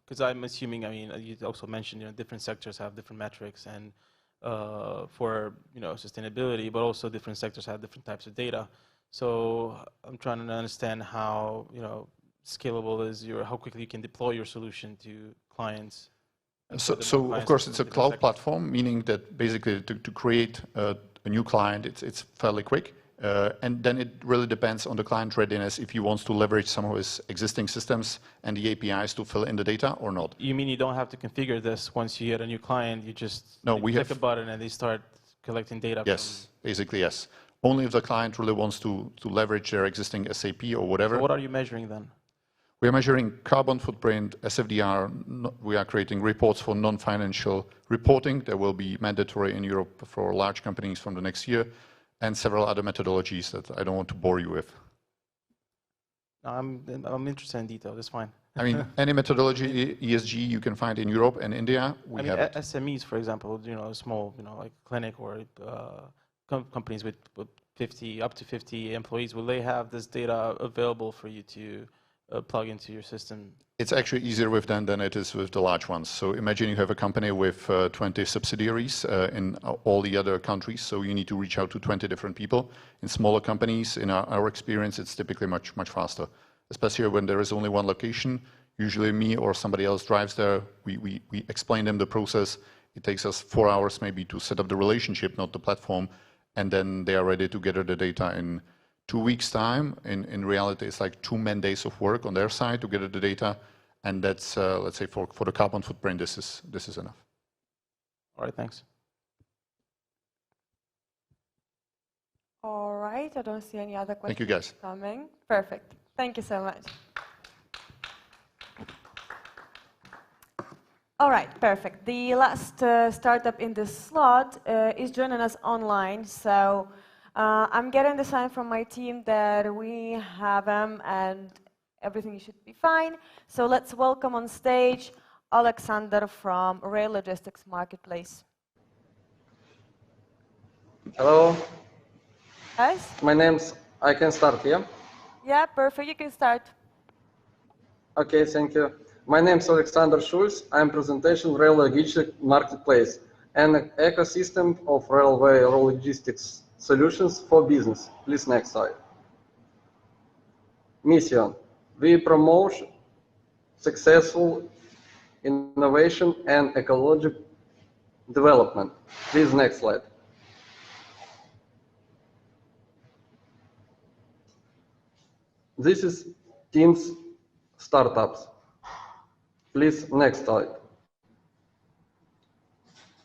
Because I'm assuming, I mean, you also mentioned, different sectors have different metrics and for sustainability, but also different sectors have different types of data. So I'm trying to understand how scalable is how quickly you can deploy your solution to clients. So of course it's a cloud platform, meaning that basically to create a new client, it's fairly quick. And then it really depends on the client readiness if he wants to leverage some of his existing systems and the APIs to fill in the data or not. You mean you don't have to configure this once you get a new client? You just click a button and they start collecting data? Yes, basically yes. Only if the client really wants to leverage their existing SAP or whatever. So what are you measuring then? We are measuring carbon footprint, SFDR. We are creating reports for non-financial reporting that will be mandatory in Europe for large companies from the next year, and several other methodologies that I don't want to bore you with. I'm interested in detail. That's fine. I mean, any methodology, ESG, you can find in Europe and India. We have it. SMEs, for example, small, like clinic or companies with 50, up to 50 employees, will they have this data available for you to plug into your system? It's actually easier with them than it is with the large ones. So imagine you have a company with 20 subsidiaries in all the other countries. So you need to reach out to 20 different people. In smaller companies, in our experience, it's typically much faster, especially when there is only one location. Usually me or somebody else drives there. We explain them the process. It takes us 4 hours maybe to set up the relationship, not the platform. And then they are ready to gather the data in 2 weeks' time. In reality, it's like 2 man days of work on their side to gather the data. And that's, let's say, for the carbon footprint, this is enough. All right, thanks. All right, I don't see any other questions. Thank you, guys. Coming. Perfect. Thank you so much. All right, perfect. The last startup in this slot is joining us online. So I'm getting the sign from my team that we have them and everything should be fine. So let's welcome on stage Alexander from Rail Logistics Marketplace. Hello. Guys? My name's, I can start, yeah? Yeah, perfect. You can start. Okay, thank you. My name is Alexander Schulz. I'm presentation Rail Logistics Marketplace, an ecosystem of railway logistics solutions for business. Please, next slide. Mission. We promote successful innovation and ecological development. Please, next slide. This is Teams Startups. Please, next slide.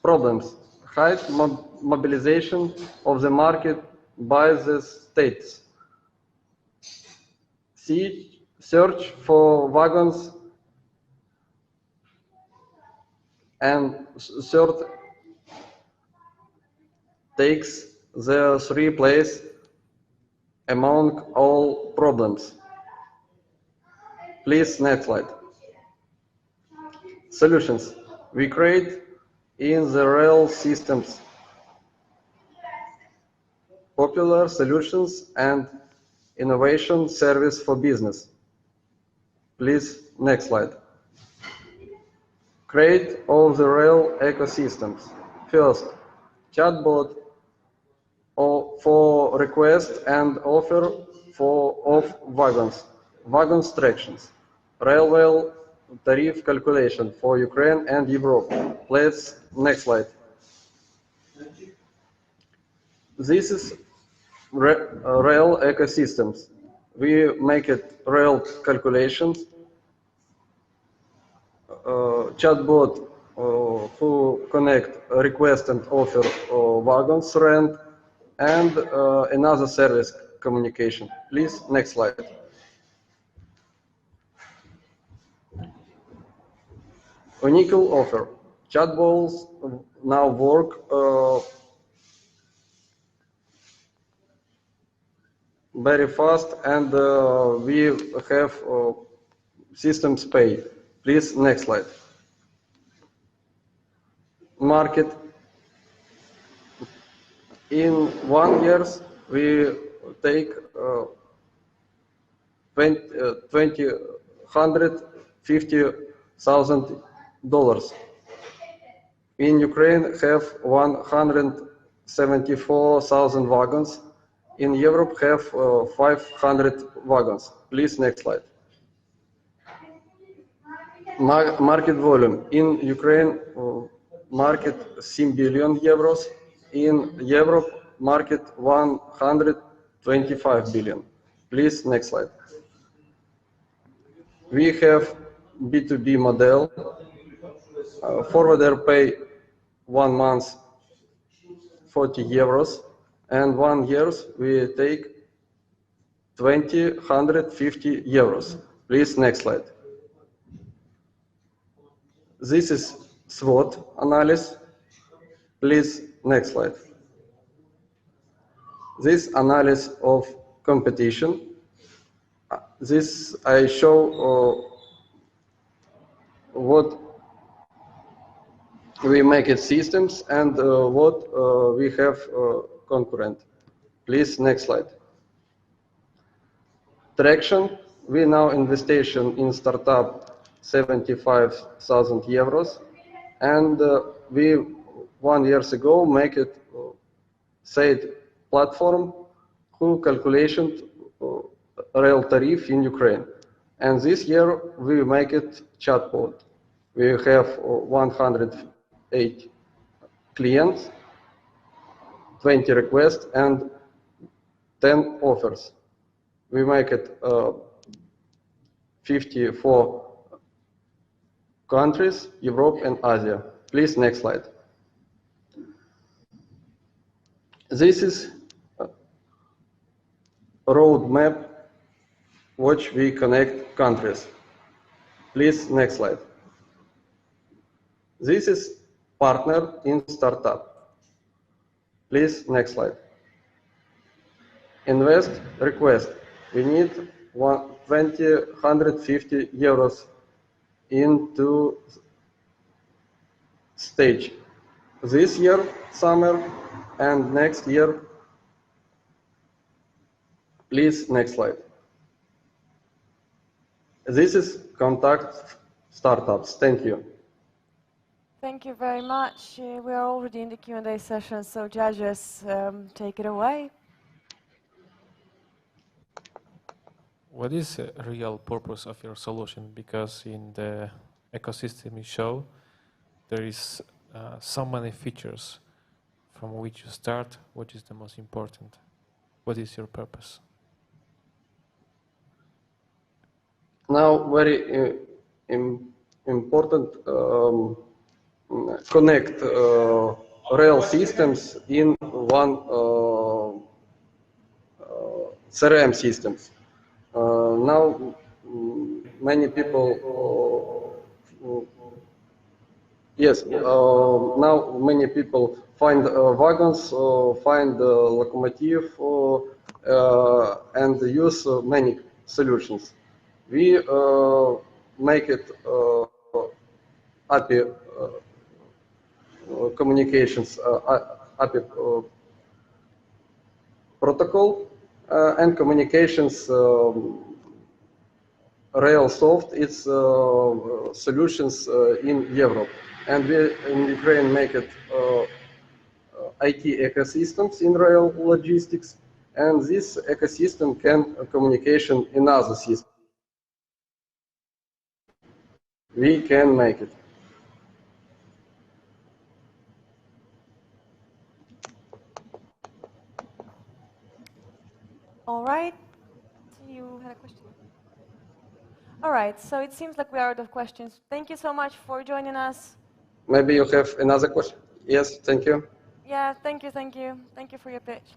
Problems. High mobilization of the market by the states. Search for wagons and third takes the 3rd place among all problems. Please, next slide. Solutions. We create in the rail systems popular solutions and innovation service for business. Please, next slide. Create all the rail ecosystems. First, chatbot for request and offer of wagons, wagon instructions, railway tariff calculation for Ukraine and Europe. Please, next slide. This is rail ecosystems. We make it rail calculations, chatbot who connect request and offer wagons rent, and another service communication. Please, next slide. Unique offer. Chatbots now work very fast, and we have systems pay. Please, next slide. Market. In 1 year, we take $150,000. In Ukraine, have 174,000 wagons. In Europe, have 500 wagons. Please, next slide. Market volume. In Ukraine, market 7 billion euros. In Europe, market 125 billion. Please, next slide. We have B2B model. Forwarder pay 1 month 40 euros, and 1 year we take 150 euros. Please, next slide. This is SWOT analysis. Please, next slide. This analysis of competition. This I show what we make it systems and what we have concurrent. Please, next slide. Traction, we now investation in startup 75,000 euros, and we 1 year ago make it said platform who calculation rail tariff in Ukraine. And this year we make it chatbot. We have 108 clients, 20 requests, and 10 offers. We make it 54 countries, Europe and Asia. Please, next slide. This is a roadmap which we connect countries. Please, next slide. This is partner in startup. Please, next slide. Invest request. We need 150 euros into stage. This year, summer, and next year. Please, next slide. This is contact startups. Thank you. Thank you very much. We are already in the Q&A session, so judges, take it away. What is the real purpose of your solution? Because in the ecosystem you show, there is so many features from which you start. What is the most important? What is your purpose? Now, very important, connect rail systems in one CRM systems. Now, many people, yes, now many people find wagons, find locomotive, and use many solutions. We make it API communications, API protocol, and communications rail soft. It's solutions in Europe, and we in Ukraine make it IT ecosystems in rail logistics, and this ecosystem can communication in other systems. We can make it. All right. You had a question? All right. So it seems like we are out of questions. Thank you so much for joining us. Maybe you have another question? Yes, thank you. Yeah, thank you, thank you. Thank you for your pitch.